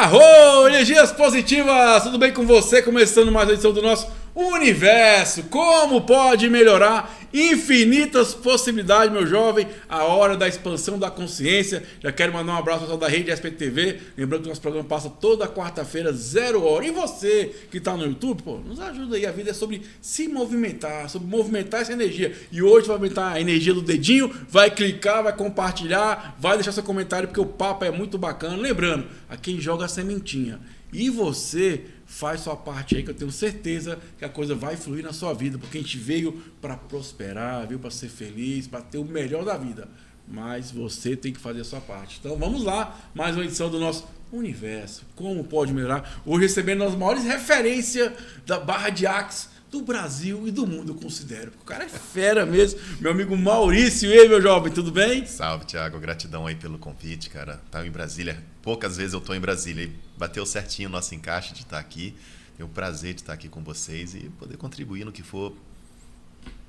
Arro! Energias positivas! Tudo bem com você? Começando mais uma edição do nosso Universo. Como pode melhorar? Infinitas possibilidades, meu jovem. A hora da expansão da consciência. Já quero mandar um abraço ao pessoal da Rede SPTV. Lembrando que nosso programa passa toda quarta-feira, 0 hora. E você que está no YouTube, pô, nos ajuda aí. A vida é sobre se movimentar, sobre movimentar essa energia. E hoje vai aumentar a energia do dedinho. Vai clicar, vai compartilhar, vai deixar seu comentário, porque o papo é muito bacana. Lembrando, a quem joga a sementinha. E você faz sua parte aí, que eu tenho certeza que a coisa vai fluir na sua vida, porque a gente veio para prosperar, veio para ser feliz, para ter o melhor da vida. Mas você tem que fazer a sua parte. Então vamos lá, mais uma edição do nosso Universo. Como pode melhorar? Hoje recebendo as maiores referências da Barra de Axis do Brasil e do mundo, eu considero. O cara é fera mesmo. Meu amigo Maurício, e aí, meu jovem, tudo bem? Salve, Thiago. Gratidão aí pelo convite, cara. Tava em Brasília. Poucas vezes eu tô em Brasília. E bateu certinho o nosso encaixe de estar aqui. Tenho o prazer de estar aqui com vocês e poder contribuir no que for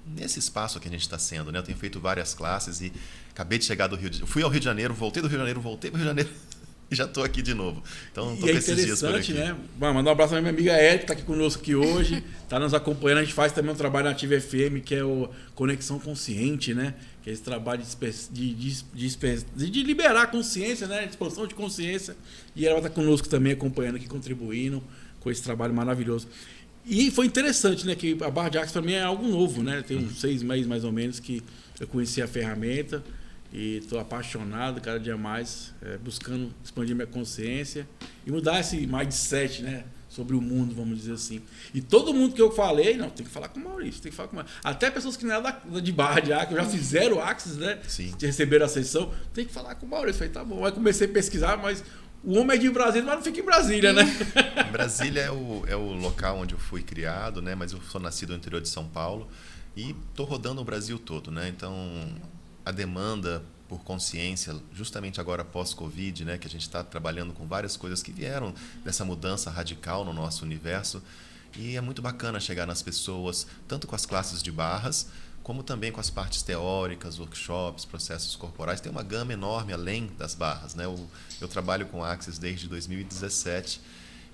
nesse espaço que a gente está sendo, né? Eu tenho feito várias classes e acabei de chegar do Rio de Janeiro. Fui ao Rio de Janeiro, voltei do Rio de Janeiro, voltei para o Rio de Janeiro. E já estou aqui de novo. Então, estou com esses dias por aqui. Né? Mandar um abraço para minha amiga Érica, que está aqui conosco aqui hoje. Está nos acompanhando. A gente faz também um trabalho na Ativa FM, que é o Conexão Consciente, né? Que é esse trabalho de liberar a consciência, né? Expansão de consciência. E ela está conosco também, acompanhando aqui, contribuindo com esse trabalho maravilhoso. E foi interessante, né? Que a Barra de Axis para mim é algo novo, né? Tem uns 6 meses mais ou menos que eu conheci a ferramenta. E estou apaixonado cada dia mais, buscando expandir minha consciência e mudar esse mindset, né, sobre o mundo, vamos dizer assim. E todo mundo que eu falei, não, tem que falar com o Maurício, tem que falar com o Maurício. Até pessoas que não eram de Barra de Axis, já fizeram Axis, né? Sim. Que receberam a sessão, tem que falar com o Maurício. Eu falei, tá bom. Aí comecei a pesquisar, mas o homem é de Brasília, mas não fica em Brasília, né? Brasília é o local onde eu fui criado, né? Mas eu sou nascido no interior de São Paulo e estou rodando o Brasil todo, né? Então, a demanda por consciência, justamente agora pós-Covid, né, que a gente está trabalhando com várias coisas que vieram dessa mudança radical no nosso universo, e é muito bacana chegar nas pessoas, tanto com as classes de barras, como também com as partes teóricas, workshops, processos corporais. Tem uma gama enorme além das barras, né? Eu trabalho com Axis desde 2017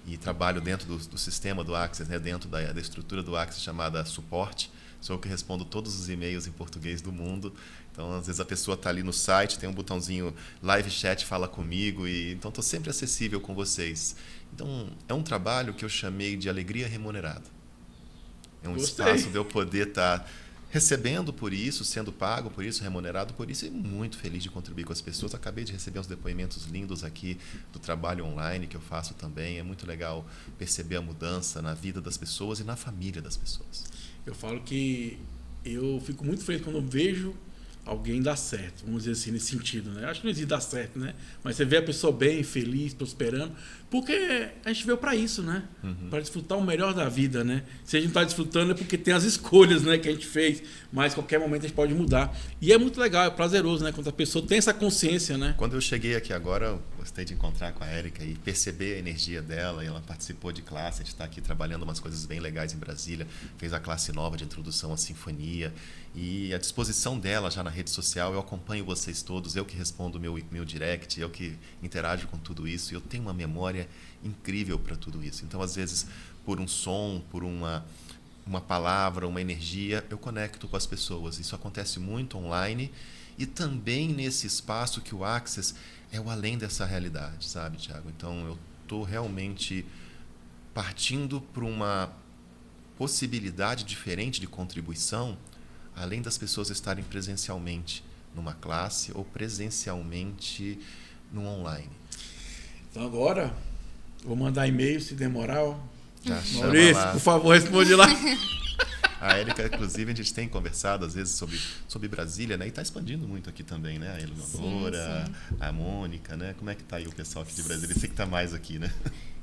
e trabalho dentro do sistema do Axis, né, dentro da estrutura do Axis chamada suporte. Sou eu que respondo todos os e-mails em português do mundo. Então, às vezes a pessoa está ali no site, tem um botãozinho live chat, fala comigo. Então, estou sempre acessível com vocês. Então, é um trabalho que eu chamei de alegria remunerada. É um espaço de eu poder estar recebendo por isso, sendo pago por isso, remunerado por isso, e muito feliz de contribuir com as pessoas. Acabei de receber uns depoimentos lindos aqui do trabalho online que eu faço também. É muito legal perceber a mudança na vida das pessoas e na família das pessoas. Eu falo que eu fico muito feliz quando eu vejo alguém dar certo, vamos dizer assim, nesse sentido, né? Acho que não existe dar certo, né? Mas você vê a pessoa bem, feliz, prosperando, porque a gente veio para isso, né? Para desfrutar o melhor da vida, né? Se a gente não está desfrutando é porque tem as escolhas, né, que a gente fez, mas a qualquer momento a gente pode mudar. E é muito legal, é prazeroso, né? Quando a pessoa tem essa consciência, né? Quando eu cheguei aqui agora, eu gostei de encontrar com a Érica e perceber a energia dela, e ela participou de classe, a gente está aqui trabalhando umas coisas bem legais em Brasília, fez a classe nova de introdução à sinfonia, e a disposição dela já na rede social, eu acompanho vocês todos, eu que respondo o meu direct, eu que interajo com tudo isso, e eu tenho uma memória incrível para tudo isso. Então, às vezes, por um som, por uma palavra, uma energia, eu conecto com as pessoas. Isso acontece muito online e também nesse espaço que o Axis é o além dessa realidade, sabe, Thiago? Então, eu estou realmente partindo para uma possibilidade diferente de contribuição, além das pessoas estarem presencialmente numa classe ou presencialmente no online. Então agora, vou mandar e-mail se demorar. Já Maurício, lá. por favor, responde lá. A Érica, inclusive, a gente tem conversado às vezes sobre Brasília, né? E está expandindo muito aqui também, né? A Eleonora, a Mônica, né? Como é que está aí o pessoal aqui de Brasília? Sei que está mais aqui, né?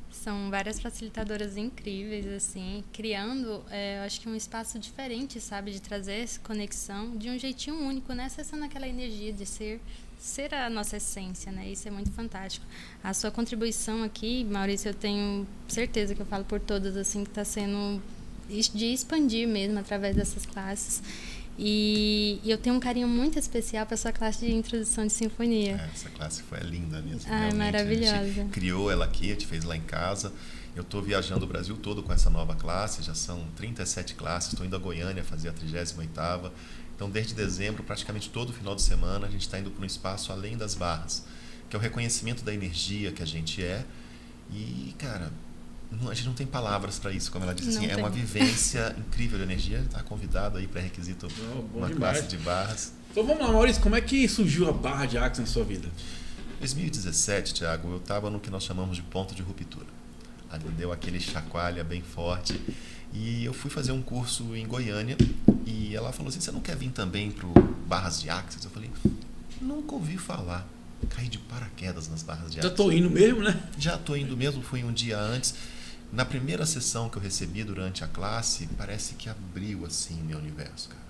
São várias facilitadoras incríveis, assim, criando, eu acho que um espaço diferente, sabe, de trazer essa conexão de um jeitinho único, né, acessando aquela energia de ser a nossa essência, né, isso é muito fantástico. A sua contribuição aqui, Maurício, eu tenho certeza que eu falo por todas, assim, que está sendo de expandir mesmo através dessas classes. E eu tenho um carinho muito especial para sua classe de introdução de sinfonia. Essa classe foi linda mesmo. Ai, maravilhosa. A gente criou ela aqui, a gente fez lá em casa. Eu estou viajando o Brasil todo com essa nova classe, já são 37 classes, estou indo a Goiânia fazer a 38ª. Então, desde dezembro, praticamente todo final de semana, a gente está indo para um espaço além das barras, que é o reconhecimento da energia que a gente é. E, cara, a gente não tem palavras para isso, como ela disse, assim, é uma vivência incrível de energia. Está convidado aí, pré-requisito, uma classe de barras. Então vamos lá, Maurício, como é que surgiu a barra de Axis na sua vida? Em 2017, Thiago, eu estava no que nós chamamos de ponto de ruptura. Ali deu aquele chacoalha bem forte. E eu fui fazer um curso em Goiânia e ela falou assim, você não quer vir também para o Barras de Axis? Eu falei, nunca ouvi falar. Caí de paraquedas nas Barras de Axis. Já estou indo mesmo, né? Já estou indo mesmo, fui um dia antes. Na primeira sessão que eu recebi durante a classe, parece que abriu assim meu universo, cara.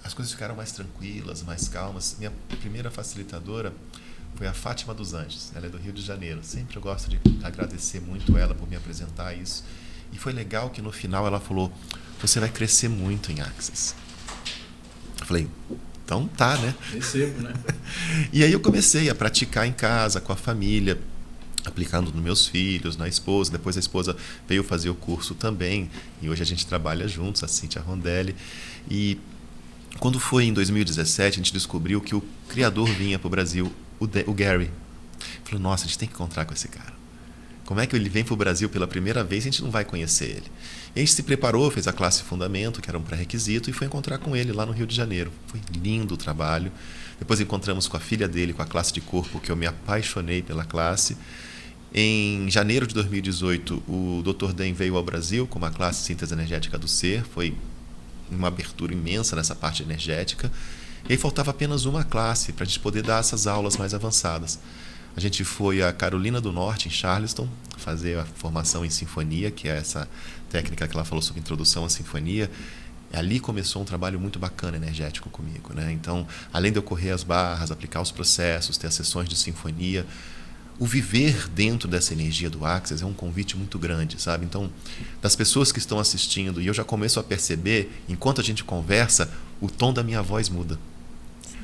As coisas ficaram mais tranquilas, mais calmas. Minha primeira facilitadora foi a Fátima dos Anjos. Ela é do Rio de Janeiro. Sempre eu gosto de agradecer muito ela por me apresentar isso. E foi legal que no final ela falou, você vai crescer muito em Axis. Eu falei, então tá, né? Recebo, né? E aí eu comecei a praticar em casa, com a família, aplicando nos meus filhos, na esposa. Depois a esposa veio fazer o curso também. E hoje a gente trabalha juntos, a Cíntia Rondelli. E quando foi em 2017, a gente descobriu que o criador vinha para o Brasil, o Gary. Falou, nossa, a gente tem que encontrar com esse cara. Como é que ele vem para o Brasil pela primeira vez e a gente não vai conhecer ele? E a gente se preparou, fez a classe Fundamento, que era um pré-requisito, e foi encontrar com ele lá no Rio de Janeiro. Foi lindo o trabalho. Depois encontramos com a filha dele, com a classe de corpo, que eu me apaixonei pela classe. Em janeiro de 2018, o Dr. Den veio ao Brasil com uma classe Síntese Energética do Ser. Foi uma abertura imensa nessa parte energética. E aí faltava apenas uma classe para a gente poder dar essas aulas mais avançadas. A gente foi a Carolina do Norte, em Charleston, fazer a formação em sinfonia, que é essa técnica que ela falou sobre introdução à sinfonia. Ali começou um trabalho muito bacana energético comigo, né? Então, além de eu correr as barras, aplicar os processos, ter as sessões de sinfonia, o viver dentro dessa energia do Axis é um convite muito grande, sabe? Então, das pessoas que estão assistindo, e eu já começo a perceber, enquanto a gente conversa, o tom da minha voz muda.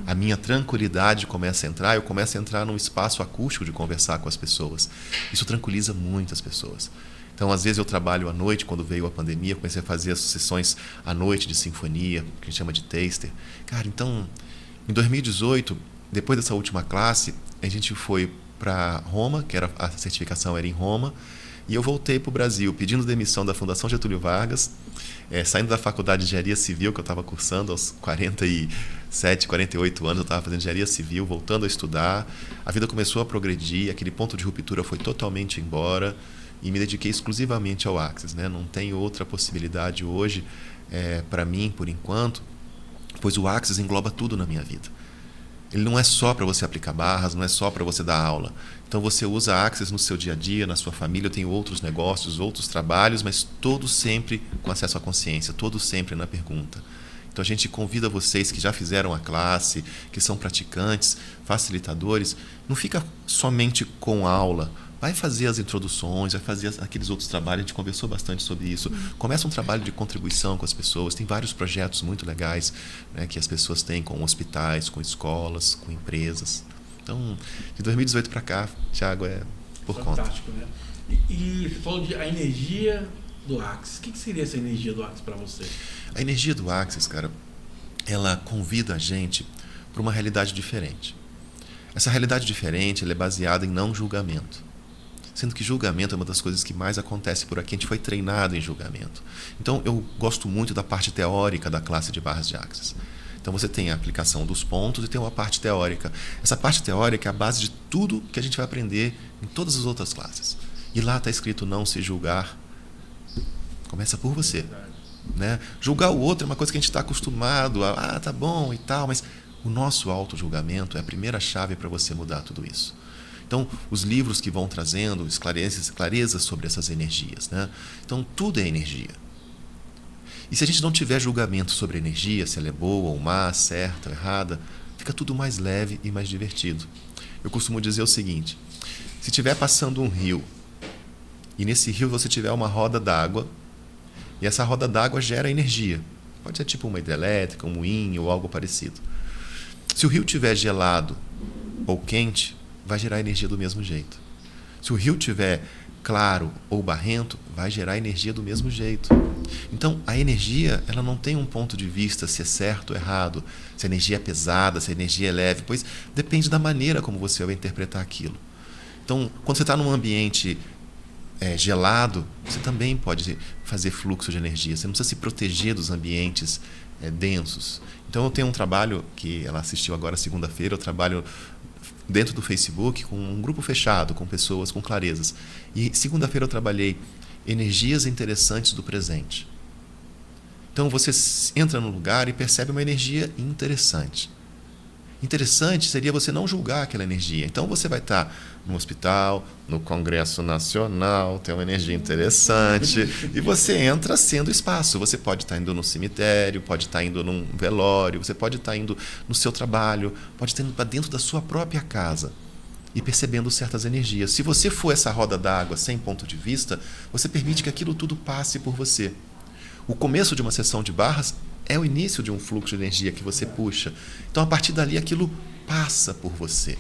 A minha tranquilidade começa a entrar, eu começo a entrar num espaço acústico de conversar com as pessoas. Isso tranquiliza muito as pessoas. Então, às vezes eu trabalho à noite, quando veio a pandemia, comecei a fazer as sessões à noite de sinfonia, que a gente chama de taster. Cara, então, em 2018, depois dessa última classe, a gente foi para Roma, que era a certificação era em Roma, e eu voltei para o Brasil pedindo demissão da Fundação Getúlio Vargas, saindo da faculdade de Engenharia Civil, que eu estava cursando aos 47, 48 anos, eu estava fazendo Engenharia Civil, voltando a estudar. A vida começou a progredir, aquele ponto de ruptura foi totalmente embora e me dediquei exclusivamente ao Axis, né? Não tem outra possibilidade hoje para mim, por enquanto, pois o Axis engloba tudo na minha vida. Ele não é só para você aplicar barras, não é só para você dar aula. Então você usa a Axis no seu dia a dia, na sua família. Eu tenho outros negócios, outros trabalhos, mas todos sempre com acesso à consciência, todos sempre na pergunta. Então a gente convida vocês que já fizeram a classe, que são praticantes, facilitadores, não fica somente com aula. Vai fazer as introduções, vai fazer aqueles outros trabalhos, a gente conversou bastante sobre isso. Começa um trabalho de contribuição com as pessoas, tem vários projetos muito legais, né, que as pessoas têm com hospitais, com escolas, com empresas. Então, de 2018 para cá, Thiago, é por conta. Fantástico, né? E você falou de a energia do Axis. O que seria essa energia do Axis para você? A energia do Axis, cara, ela convida a gente para uma realidade diferente. Essa realidade diferente ela é baseada em não julgamento. Sendo que julgamento é uma das coisas que mais acontece por aqui. A gente foi treinado em julgamento. Então, eu gosto muito da parte teórica da classe de barras de Axis. Então, você tem a aplicação dos pontos e tem uma parte teórica. Essa parte teórica é a base de tudo que a gente vai aprender em todas as outras classes. E lá está escrito não se julgar. Começa por você. Né? Julgar o outro é uma coisa que a gente está acostumado a, tá bom e tal, mas o nosso auto-julgamento é a primeira chave para você mudar tudo isso. Então, os livros que vão trazendo clareza sobre essas energias, né? Então, tudo é energia. E se a gente não tiver julgamento sobre a energia, se ela é boa ou má, certa ou errada, fica tudo mais leve e mais divertido. Eu costumo dizer o seguinte, se estiver passando um rio, e nesse rio você tiver uma roda d'água, e essa roda d'água gera energia. Pode ser tipo uma hidrelétrica, um moinho ou algo parecido. Se o rio estiver gelado ou quente, vai gerar energia do mesmo jeito. Se o rio estiver claro ou barrento, vai gerar energia do mesmo jeito. Então, a energia, ela não tem um ponto de vista se é certo ou errado, se a energia é pesada, se a energia é leve, pois depende da maneira como você vai interpretar aquilo. Então, quando você está num ambiente gelado, você também pode fazer fluxo de energia. Você não precisa se proteger dos ambientes densos. Então, eu tenho um trabalho que ela assistiu agora segunda-feira, eu trabalho dentro do Facebook com um grupo fechado, com pessoas com clarezas. E segunda-feira eu trabalhei energias interessantes do presente. Então, você entra no lugar e percebe uma energia interessante. Interessante seria você não julgar aquela energia. Então, você vai estar no hospital, no Congresso Nacional, tem uma energia interessante, e você entra sendo espaço. Você pode estar indo no cemitério, pode estar indo num velório, você pode estar indo no seu trabalho, pode estar indo para dentro da sua própria casa e percebendo certas energias. Se você for essa roda d'água sem ponto de vista, você permite que aquilo tudo passe por você. O começo de uma sessão de barras é o início de um fluxo de energia que você puxa. Então, a partir dali, aquilo passa por você.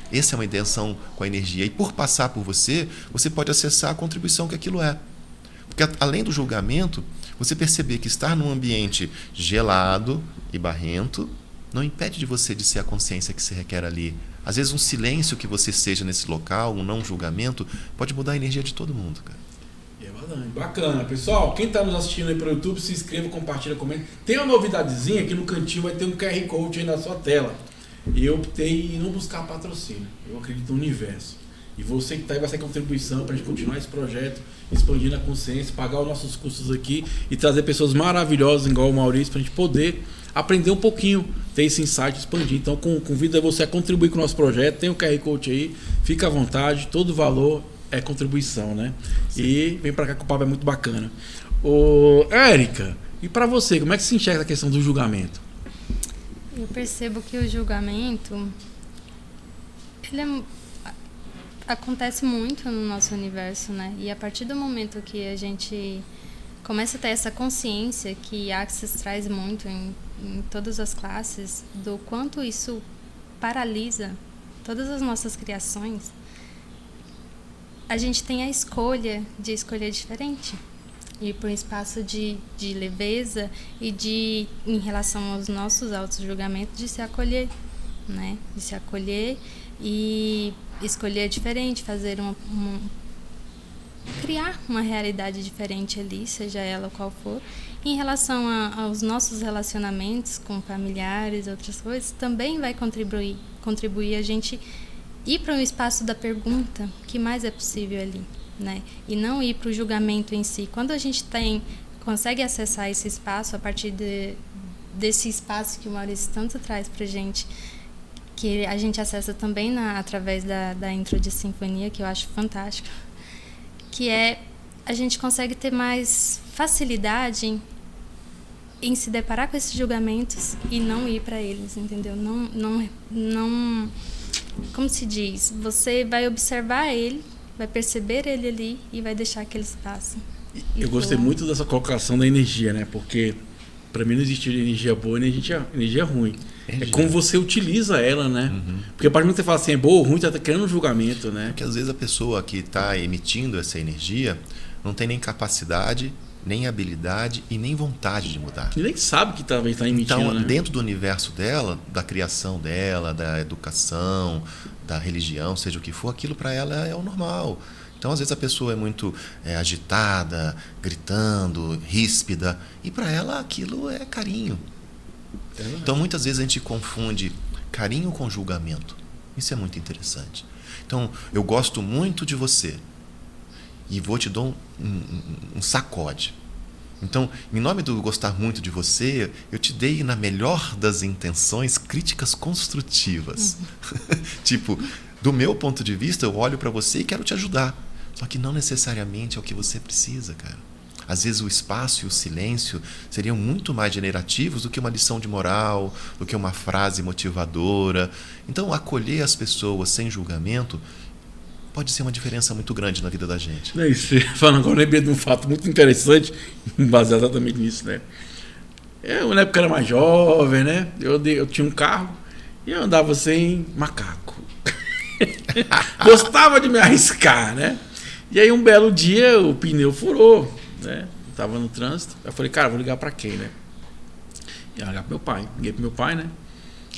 Essa é uma intenção com a energia. E por passar por você, você pode acessar a contribuição que aquilo é. Porque, além do julgamento, você perceber que estar num ambiente gelado e barrento não impede de você de ser a consciência que se requer ali. Às vezes, um silêncio que você seja nesse local, um não julgamento, pode mudar a energia de todo mundo, cara. Bacana, pessoal. Quem está nos assistindo aí pelo YouTube, se inscreva, compartilha, comenta. Tem uma novidadezinha aqui no cantinho, vai ter um QR Code aí na sua tela. E eu optei em não buscar patrocínio. Eu acredito no universo. E você que está aí vai ser contribuição para a gente continuar esse projeto, expandindo a consciência, pagar os nossos custos aqui e trazer pessoas maravilhosas, igual o Maurício, para a gente poder aprender um pouquinho, ter esse insight, expandir. Então, convido você a contribuir com o nosso projeto. Tem o QR Code aí, fica à vontade, todo valor é contribuição, né? Sim. E vem pra cá que o papo é muito bacana. Érica, e pra você, como é que se enxerga a questão do julgamento? Eu percebo que o julgamento ele acontece muito no nosso universo, né? E a partir do momento que a gente começa a ter essa consciência que Access traz muito em todas as classes, do quanto isso paralisa todas as nossas criações, a gente tem a escolha de escolher diferente. Ir para um espaço de leveza e em relação aos nossos auto-julgamentos, de se acolher, né? De se acolher e escolher diferente, fazer criar uma realidade diferente ali, seja ela qual for. Em relação aos nossos relacionamentos com familiares, outras coisas, também vai contribuir a gente ir para um espaço da pergunta, o que mais é possível ali, né? E não ir para o julgamento em si. Quando a gente consegue acessar esse espaço a partir desse espaço que o Maurício tanto traz para a gente, que a gente acessa também através da intro de sinfonia, que eu acho fantástico, que a gente consegue ter mais facilidade em se deparar com esses julgamentos e não ir para eles, entendeu? Não como se diz, você vai observar ele, vai perceber ele ali e vai deixar aquele espaço. Eu gostei muito dessa colocação da energia, né? Porque para mim não existe energia boa e energia ruim. É como você utiliza ela, né? Uhum. Porque a partir do momento que você fala assim, é boa ou ruim, você está querendo um julgamento, né? Porque às vezes a pessoa que está emitindo essa energia não tem nem capacidade, nem habilidade e nem vontade de mudar. E nem sabe que talvez está emitindo. Então, né? Dentro do universo dela, da criação dela, da educação, da religião, seja o que for, aquilo para ela é o normal. Então, às vezes, a pessoa é muito agitada, gritando, ríspida, e para ela aquilo é carinho. Então, muitas vezes a gente confunde carinho com julgamento. Isso é muito interessante. Então, eu gosto muito de você e vou te dar um sacode. Então, em nome do gostar muito de você, eu te dei, na melhor das intenções, críticas construtivas. Uhum. Tipo, do meu ponto de vista, eu olho para você e quero te ajudar. Só que não necessariamente é o que você precisa, cara. Às vezes o espaço e o silêncio seriam muito mais generativos do que uma lição de moral, do que uma frase motivadora. Então, acolher as pessoas sem julgamento pode ser uma diferença muito grande na vida da gente. É isso. Falando agora, lembrei de um fato muito interessante, baseado exatamente nisso, né? Eu, na época, era mais jovem, né? Eu tinha um carro e eu andava sem macaco. Gostava de me arriscar, né? E aí, um belo dia, o pneu furou, né? Eu tava no trânsito. Eu falei, cara, vou ligar pra quem, né? Ia ligar pro meu pai. Liguei pro meu pai, né?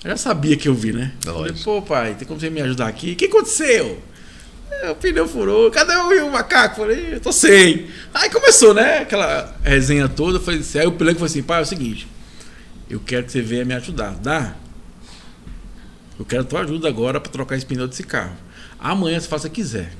Eu já sabia que eu vi, né? Falei, pô, pai, tem como você me ajudar aqui? O que aconteceu? O pneu furou. Cadê o macaco? Falei, eu tô sem. Aí começou, né? Aquela resenha toda. Eu falei, aí o piloto falou assim, pai, é o seguinte, eu quero que você venha me ajudar, dá? Eu quero a tua ajuda agora pra trocar esse pneu desse carro. Amanhã você faça o que quiser.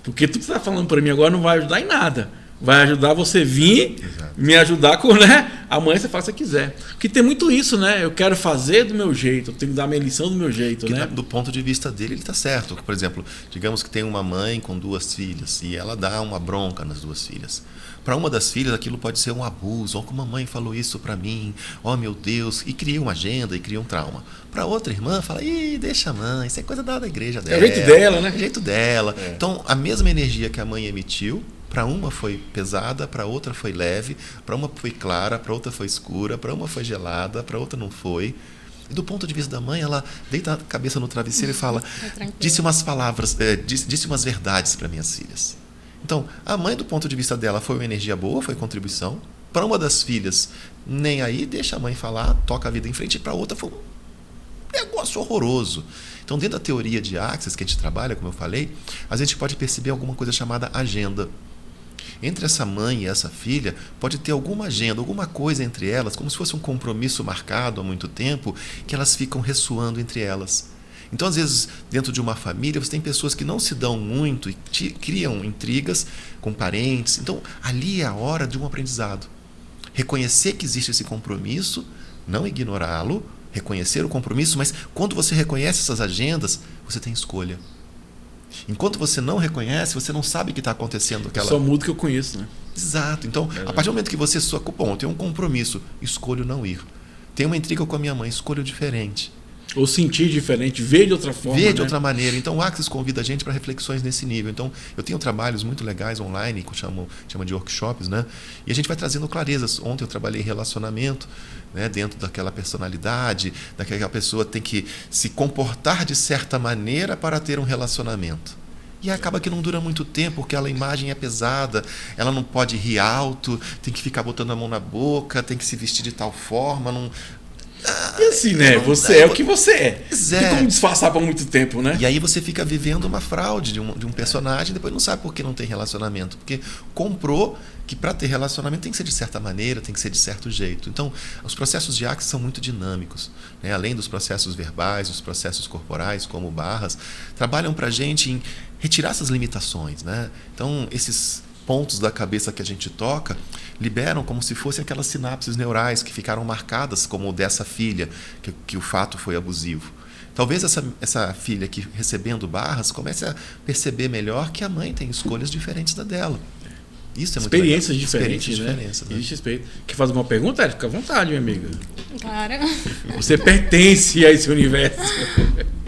Porque tudo que você tá falando pra mim agora não vai ajudar em nada. Vai ajudar você vir, me ajudar com, né? Amanhã você faça o que quiser. Porque tem muito isso, né? Eu quero fazer do meu jeito, eu tenho que dar a minha lição do meu jeito, né? Do ponto de vista dele, ele está certo. Por exemplo, digamos que tem uma mãe com 2 filhas e ela dá uma bronca nas 2 filhas. Para uma das filhas, aquilo pode ser um abuso. Ó, como a mãe falou isso para mim. Ó, meu Deus. E cria uma agenda e cria um trauma. Para outra irmã, fala, ih, deixa a mãe, isso é coisa da igreja dela. É o jeito dela, né? É o jeito dela. É. Então, a mesma energia que a mãe emitiu, para uma foi pesada, para outra foi leve, para uma foi clara, para outra foi escura, para uma foi gelada, para outra não foi. E do ponto de vista da mãe, ela deita a cabeça no travesseiro e fala, disse umas palavras, disse umas verdades para minhas filhas. Então, a mãe, do ponto de vista dela, foi uma energia boa, foi contribuição. Para uma das filhas, nem aí, deixa a mãe falar, toca a vida em frente. E para outra foi um negócio horroroso. Então, dentro da teoria de Axis que a gente trabalha, como eu falei, a gente pode perceber alguma coisa chamada agenda. Entre essa mãe e essa filha, pode ter alguma agenda, alguma coisa entre elas, como se fosse um compromisso marcado há muito tempo, que elas ficam ressoando entre elas. Então, às vezes, dentro de uma família, você tem pessoas que não se dão muito e criam intrigas com parentes. Então, ali é a hora de um aprendizado. Reconhecer que existe esse compromisso, não ignorá-lo, reconhecer o compromisso, mas quando você reconhece essas agendas, você tem escolha. Enquanto você não reconhece, você não sabe o que está acontecendo. Só muda que eu conheço, né? Exato. Então, a partir do momento que você bom, eu tenho um compromisso, escolho não ir. Tenho uma intriga com a minha mãe, escolho diferente. Ou sentir diferente, ver de outra forma. Ver de outra maneira. Então, o Axis convida a gente para reflexões nesse nível. Então, eu tenho trabalhos muito legais online, que chama de workshops, né? E a gente vai trazendo clarezas. Ontem eu trabalhei em relacionamento, né? Dentro daquela personalidade, daquela pessoa tem que se comportar de certa maneira para ter um relacionamento. E acaba que não dura muito tempo, porque a imagem é pesada, ela não pode rir alto, tem que ficar botando a mão na boca, tem que se vestir de tal forma, não... E assim, né? Você é o que você é. Não tem como disfarçar por muito tempo, né? E aí você fica vivendo uma fraude de um personagem e depois não sabe por que não tem relacionamento. Porque comprou que para ter relacionamento tem que ser de certa maneira, tem que ser de certo jeito. Então, os processos de Axis são muito dinâmicos, né? Além dos processos verbais, os processos corporais, como barras, trabalham para a gente em retirar essas limitações, né? Então, esses pontos da cabeça que a gente toca liberam como se fossem aquelas sinapses neurais que ficaram marcadas, como dessa filha, que o fato foi abusivo. Talvez essa filha que recebendo barras comece a perceber melhor que a mãe tem escolhas diferentes da dela. Isso é muito experiências legal. Diferentes, né? Existe respeito. Quer fazer uma pergunta, Érica? Fica à vontade, minha amiga. Claro. Você pertence a esse universo.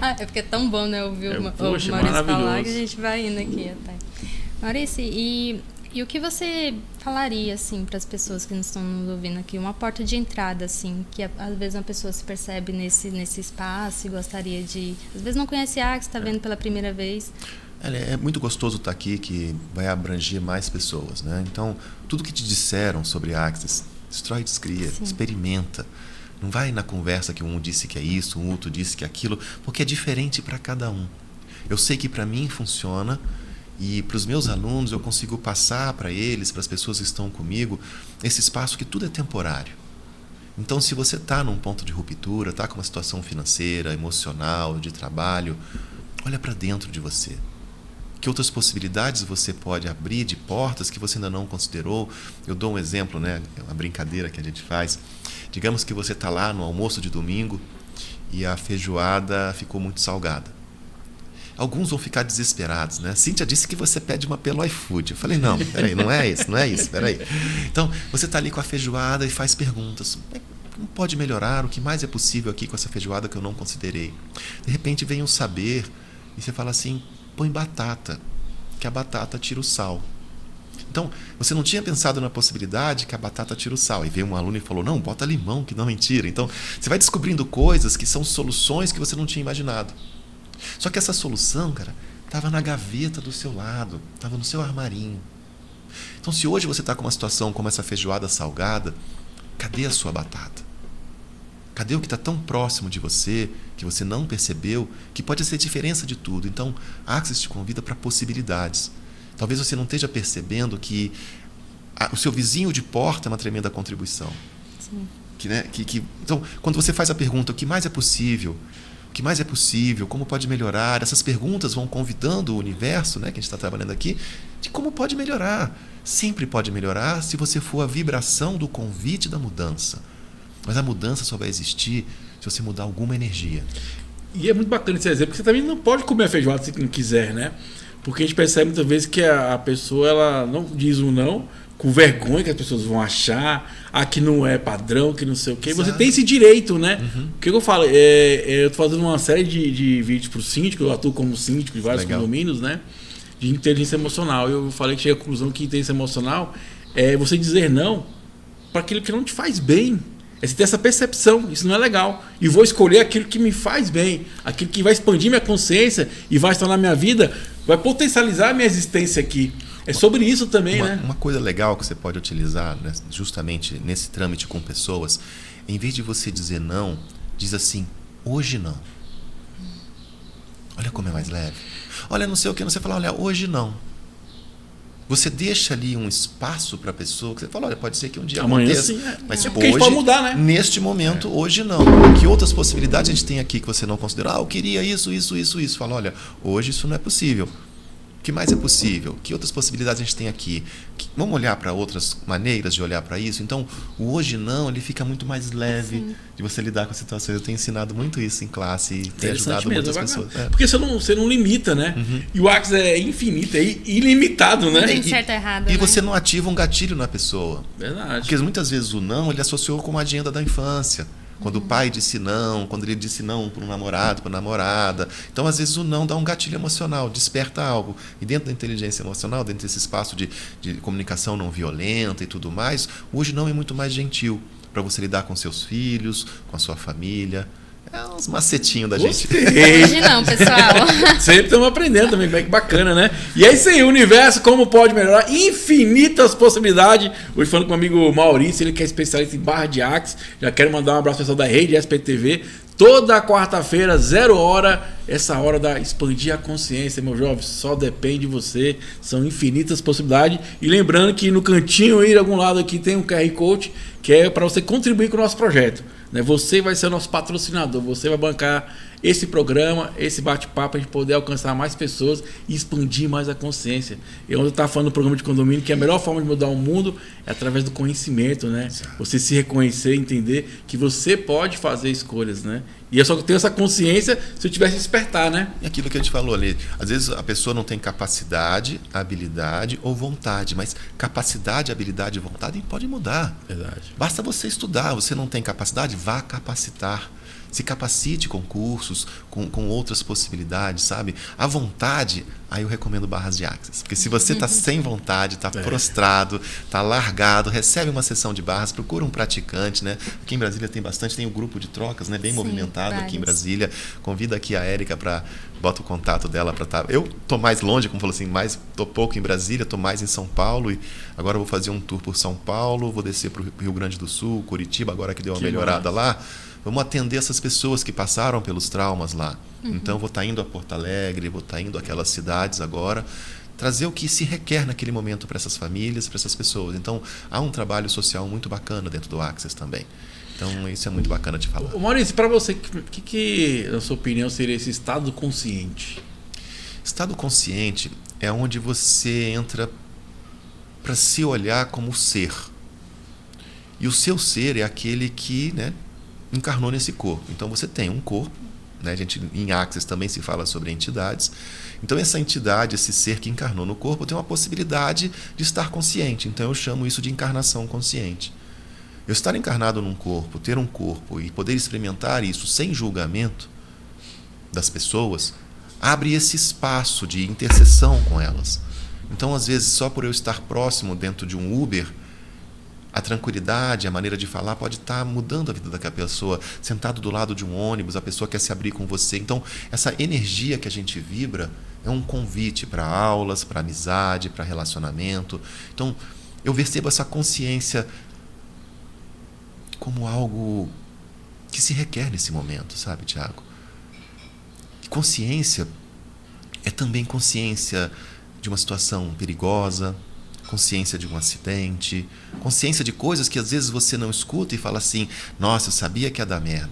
É porque é tão bom, né? Ouvir o Maurício falar que a gente vai indo aqui até. Maurício, e o que você falaria, assim, para as pessoas que não estão nos ouvindo aqui? Uma porta de entrada, assim, que às vezes uma pessoa se percebe nesse espaço e gostaria de... Às vezes não conhece a Axis, está vendo pela primeira vez. É muito gostoso estar aqui, que vai abranger mais pessoas, né? Então, tudo que te disseram sobre Axis, destrói e descria, experimenta. Não vai na conversa que um disse que é isso, um outro disse que é aquilo, porque é diferente para cada um. Eu sei que para mim funciona. E para os meus alunos eu consigo passar para eles, para as pessoas que estão comigo, esse espaço que tudo é temporário. Então, se você está num ponto de ruptura, está com uma situação financeira, emocional, de trabalho, olha para dentro de você. Que outras possibilidades você pode abrir de portas que você ainda não considerou? Eu dou um exemplo, né? Uma brincadeira que a gente faz. Digamos que você está lá no almoço de domingo e a feijoada ficou muito salgada. Alguns vão ficar desesperados, né? Cíntia disse que você pede uma pelo iFood. Eu falei, não, peraí, não é isso, peraí. Então, você está ali com a feijoada e faz perguntas. Como pode melhorar? O que mais é possível aqui com essa feijoada que eu não considerei? De repente vem um saber e você fala assim, põe batata, que a batata tira o sal. Então, você não tinha pensado na possibilidade que a batata tira o sal. E veio um aluno e falou, não, bota limão, que não é mentira. Então, você vai descobrindo coisas que são soluções que você não tinha imaginado. Só que essa solução, cara, estava na gaveta do seu lado, estava no seu armarinho. Então, se hoje você está com uma situação como essa feijoada salgada, cadê a sua batata? Cadê o que está tão próximo de você, que você não percebeu, que pode ser diferença de tudo? Então, a Axis te convida para possibilidades. Talvez você não esteja percebendo que o seu vizinho de porta é uma tremenda contribuição. Sim. Então, quando você faz a pergunta, o que mais é possível? O que mais é possível? Como pode melhorar? Essas perguntas vão convidando o universo, né, que a gente está trabalhando aqui, de como pode melhorar. Sempre pode melhorar se você for a vibração do convite da mudança. Mas a mudança só vai existir se você mudar alguma energia. E é muito bacana esse exemplo, porque você também não pode comer a feijoada se não quiser, né? Porque a gente percebe muitas vezes que a pessoa ela não diz um não, com vergonha que as pessoas vão achar, que não é padrão, que não sei o quê. Exato. Você tem esse direito, né? O que eu falo? Eu estou fazendo uma série de vídeos para o síndico, eu atuo como síndico de vários condomínios, né? De inteligência emocional. Eu falei que chega à conclusão que inteligência emocional é você dizer não para aquilo que não te faz bem. É você ter essa percepção, isso não é legal. E vou escolher aquilo que me faz bem, aquilo que vai expandir minha consciência e vai se tornar minha vida, vai potencializar a minha existência aqui. É sobre isso também, né? Uma coisa legal que você pode utilizar, né, justamente nesse trâmite com pessoas, em vez de você dizer não, diz assim, hoje não. Olha como é mais leve. Olha, não sei o que, não sei falar, olha, hoje não. Você deixa ali um espaço para a pessoa, que você fala, olha, pode ser que um dia amanhã aconteça, sim, mas porque a gente pode mudar, né? Neste momento, hoje não. Que outras possibilidades a gente tem aqui que você não considerou? Eu queria isso. Fala, olha, hoje isso não é possível. O que mais é possível? Que outras possibilidades a gente tem aqui? Vamos olhar para outras maneiras de olhar para isso? Então, o hoje não, ele fica muito mais leve de você lidar com a situação. Eu tenho ensinado muito isso em classe e tem ajudado muitas pessoas. Porque você não limita, né? E o Axis é infinito, é ilimitado, né? Não tem certo ou errado, e né? você não ativa um gatilho na pessoa. Verdade. Porque muitas vezes o não, ele associou com uma agenda da infância. Quando o pai disse não, quando ele disse não para um namorado, para uma namorada. Então, às vezes, o não dá um gatilho emocional, desperta algo. E dentro da inteligência emocional, dentro desse espaço de comunicação não violenta e tudo mais, hoje não é muito mais gentil para você lidar com seus filhos, com a sua família. É uns macetinhos da gente. Hoje não, pessoal. Sempre estamos aprendendo também, que bacana, né? E é isso aí, o universo, como pode melhorar, infinitas possibilidades. Hoje falando com o amigo Maurício, ele que é especialista em barra de Axis. Já quero mandar um abraço ao pessoal da rede SPTV. Toda quarta-feira, 0 hora, essa hora da expandir a consciência, meu jovem, só depende de você. São infinitas possibilidades. E lembrando que no cantinho aí, de algum lado aqui, tem um QR Code, que é para você contribuir com o nosso projeto. Você vai ser o nosso patrocinador, você vai bancar esse programa, esse bate-papo, a gente poder alcançar mais pessoas e expandir mais a consciência. Eu estava falando no programa de condomínio que a melhor forma de mudar o mundo é através do conhecimento, né? Exato. Você se reconhecer, entender que você pode fazer escolhas, né? E eu só tenho essa consciência se eu tivesse despertar, né? E aquilo que a gente falou ali, às vezes a pessoa não tem capacidade, habilidade ou vontade, mas capacidade, habilidade e vontade pode mudar. Verdade. Basta você estudar, você não tem capacidade, vá capacitar. Se capacite com cursos, com outras possibilidades, sabe? A vontade, aí eu recomendo barras de Axis. Porque se você está sem vontade, está prostrado, está largado, recebe uma sessão de barras, procura um praticante, né? Aqui em Brasília tem bastante, tem um grupo de trocas, né? Bem movimentado aqui em Brasília. Convida aqui a Érica para... Bota o contato dela para estar... Eu tô mais longe, como falou assim, tô pouco em Brasília, tô mais em São Paulo e agora eu vou fazer um tour por São Paulo, vou descer para o Rio Grande do Sul, Curitiba, agora que deu uma melhorada lá. Vamos atender essas pessoas que passaram pelos traumas lá. Então, vou estar indo a Porto Alegre, vou estar indo àquelas cidades agora, trazer o que se requer naquele momento para essas famílias, para essas pessoas. Então, há um trabalho social muito bacana dentro do Axis também. Então, isso é muito bacana de falar. Maurício, para você, o que, na sua opinião, seria esse estado consciente? Estado consciente é onde você entra para se olhar como ser. E o seu ser é aquele que, né, encarnou nesse corpo. Então você tem um corpo, né? A gente, em Axis também se fala sobre entidades. Então essa entidade, esse ser que encarnou no corpo, tem uma possibilidade de estar consciente. Então eu chamo isso de encarnação consciente. Eu estar encarnado num corpo, ter um corpo e poder experimentar isso sem julgamento das pessoas, abre esse espaço de interseção com elas. Então, às vezes, só por eu estar próximo dentro de um Uber, a tranquilidade, a maneira de falar pode estar mudando a vida daquela pessoa. Sentado do lado de um ônibus, a pessoa quer se abrir com você. Então, essa energia que a gente vibra é um convite para aulas, para amizade, para relacionamento. Então, eu percebo essa consciência como algo que se requer nesse momento, sabe, Tiago? Consciência é também consciência de uma situação perigosa, consciência de um acidente, consciência de coisas que às vezes você não escuta e fala assim, nossa, eu sabia que ia dar merda.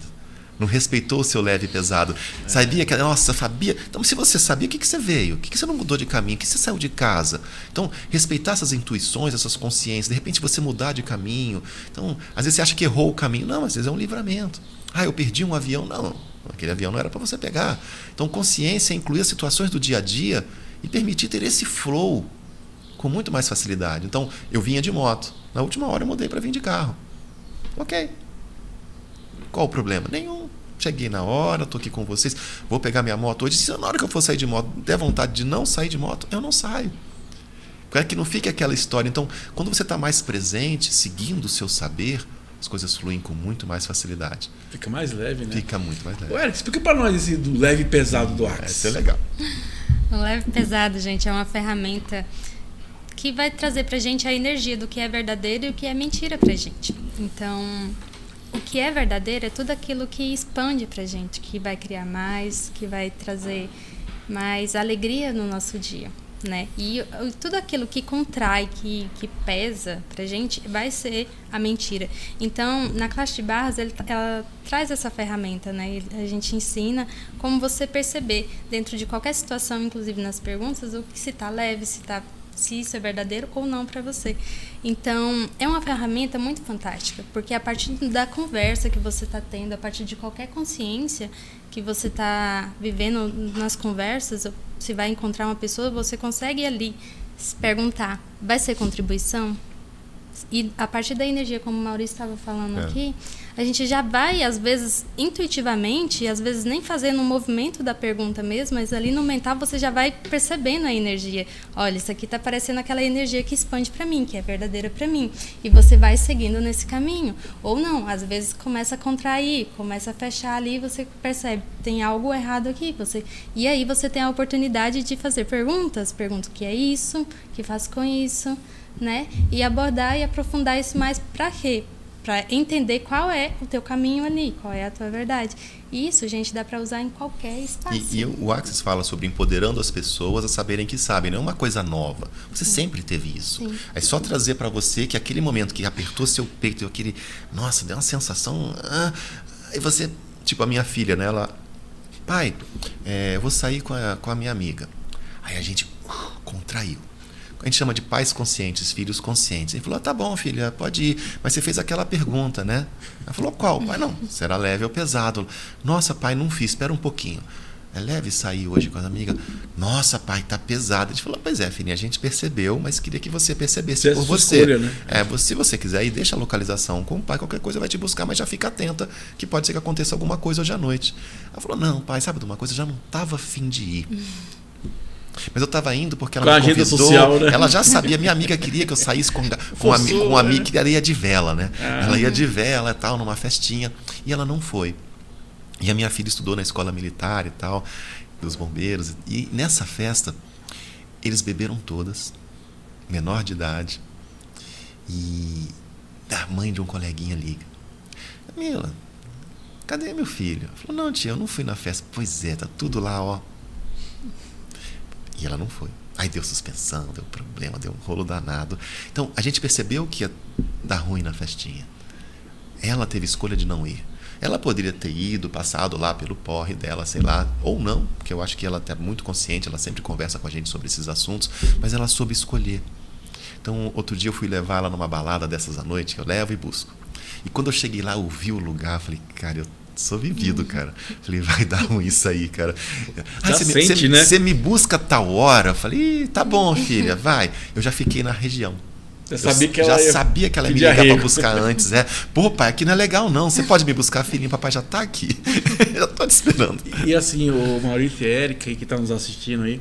Não respeitou o seu leve e pesado. Sabia que... Nossa, sabia... Então, se você sabia, o que você veio? O que você não mudou de caminho? O que você saiu de casa? Então, respeitar essas intuições, essas consciências. De repente, você mudar de caminho. Então, às vezes você acha que errou o caminho. Não, às vezes é um livramento. Ah, eu perdi um avião. Não, aquele avião não era para você pegar. Então, consciência é incluir as situações do dia a dia e permitir ter esse flow com muito mais facilidade. Então, eu vinha de moto. Na última hora, eu mudei para vir de carro. Ok. Qual o problema? Nenhum. Cheguei na hora, estou aqui com vocês, vou pegar minha moto hoje. Se na hora que eu for sair de moto der vontade de não sair de moto, eu não saio. Para que não fique aquela história. Então, quando você está mais presente, seguindo o seu saber, as coisas fluem com muito mais facilidade. Fica mais leve, né? Fica muito mais leve. Ô, Eric, explica para nós esse do leve e pesado do Axis. Isso é legal. O leve e pesado, gente, é uma ferramenta que vai trazer pra gente a energia do que é verdadeiro e o que é mentira pra gente. Então, o que é verdadeiro é tudo aquilo que expande pra gente, que vai criar mais, que vai trazer mais alegria no nosso dia, né? E tudo aquilo que contrai, que pesa pra gente, vai ser a mentira. Então, na classe de barras, ela traz essa ferramenta, né? A gente ensina como você perceber dentro de qualquer situação, inclusive nas perguntas, o que se tá leve, se isso é verdadeiro ou não para você. Então, é uma ferramenta muito fantástica, porque a partir da conversa que você está tendo, a partir de qualquer consciência que você está vivendo nas conversas, se vai encontrar uma pessoa, você consegue ali se perguntar, vai ser contribuição? E a partir da energia, como o Maurício estava falando aqui, a gente já vai, às vezes, intuitivamente, e às vezes nem fazendo um movimento da pergunta mesmo, mas ali no mental você já vai percebendo a energia. Olha, isso aqui está parecendo aquela energia que expande para mim, que é verdadeira para mim. E você vai seguindo nesse caminho. Ou não, às vezes começa a contrair, começa a fechar ali e você percebe, tem algo errado aqui. E aí você tem a oportunidade de fazer perguntas. Pergunta o que é isso, o que faço com isso, né? E abordar e aprofundar isso mais para quê? Para entender qual é o teu caminho ali, qual é a tua verdade. E isso, gente, dá para usar em qualquer espaço. E o Axis fala sobre empoderando as pessoas a saberem que sabem. Não é uma coisa nova. Você sempre teve isso. Sim. É só trazer para você que aquele momento que apertou seu peito, aquele... Nossa, deu uma sensação... Aí você... Tipo, a minha filha, né? Ela... Pai, eu vou sair com a minha amiga. Aí a gente contraiu. A gente chama de pais conscientes, filhos conscientes. Ele falou, tá bom, filha, pode ir. Mas você fez aquela pergunta, né? Ela falou, qual? Pai, não. Será leve ou pesado? Nossa, pai, não fiz. Espera um pouquinho. É leve sair hoje com as amigas? Nossa, pai, tá pesado. A gente falou, pois é, filhinha, a gente percebeu, mas queria que você percebesse por você. Escolha, né? Se você quiser ir, deixa a localização com o pai, qualquer coisa vai te buscar, mas já fica atenta, que pode ser que aconteça alguma coisa hoje à noite. Ela falou, não, pai, sabe de uma coisa? Eu já não estava afim de ir. Mas eu estava indo porque ela me convidou. Social, né? Ela já sabia. Minha amiga queria que eu saísse com um amigo que ela ia de vela, né? Ela ia de vela e tal, numa festinha. E ela não foi. E a minha filha estudou na escola militar e tal, dos bombeiros. E nessa festa, eles beberam todas, menor de idade. E a mãe de um coleguinha liga. Mila, cadê meu filho? Ela falou, não, tia, eu não fui na festa. Pois é, tá tudo lá, ó. E ela não foi. Aí deu suspensão, deu problema, deu um rolo danado. Então, a gente percebeu que ia dar ruim na festinha. Ela teve escolha de não ir. Ela poderia ter ido, passado lá pelo porre dela, sei lá, ou não, porque eu acho que ela é muito consciente, ela sempre conversa com a gente sobre esses assuntos, mas ela soube escolher. Então, outro dia eu fui levar ela numa balada dessas à noite, que eu levo e busco. E quando eu cheguei lá, eu vi o lugar, falei, cara, eu sou vivido, cara. Falei, vai dar ruim isso aí, cara. Você me busca tal hora? Falei, tá bom, filha, vai. Eu já fiquei na região. Sabia que ela ia me ligar para buscar antes. Pô, pai, aqui não é legal não. Você pode me buscar, filhinho? Papai já tá aqui. Já tô te esperando. E assim, o Maurício e a Érica, que tá nos assistindo aí,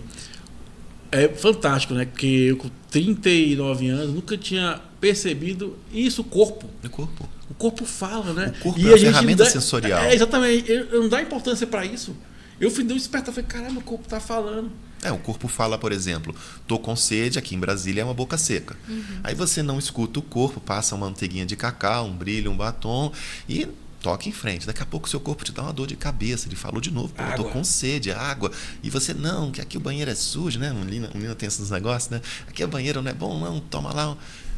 É fantástico, né? Porque eu com 39 anos nunca tinha percebido isso, o corpo. O corpo. O corpo fala, né? O corpo e é uma a gente ferramenta não dá, sensorial. Exatamente. Eu não dá importância para isso. Eu fui dar um despertar, falei, caramba, o corpo tá falando. O corpo fala, por exemplo, tô com sede, aqui em Brasília é uma boca seca. Aí você não escuta o corpo, passa uma manteiguinha de cacau, um brilho, um batom e toca em frente. Daqui a pouco o seu corpo te dá uma dor de cabeça. Ele falou de novo, pô, eu tô com sede, água. E você, não, que aqui o banheiro é sujo, né? O menino tem esses negócios, né? Aqui o banheiro não é bom, não. Toma lá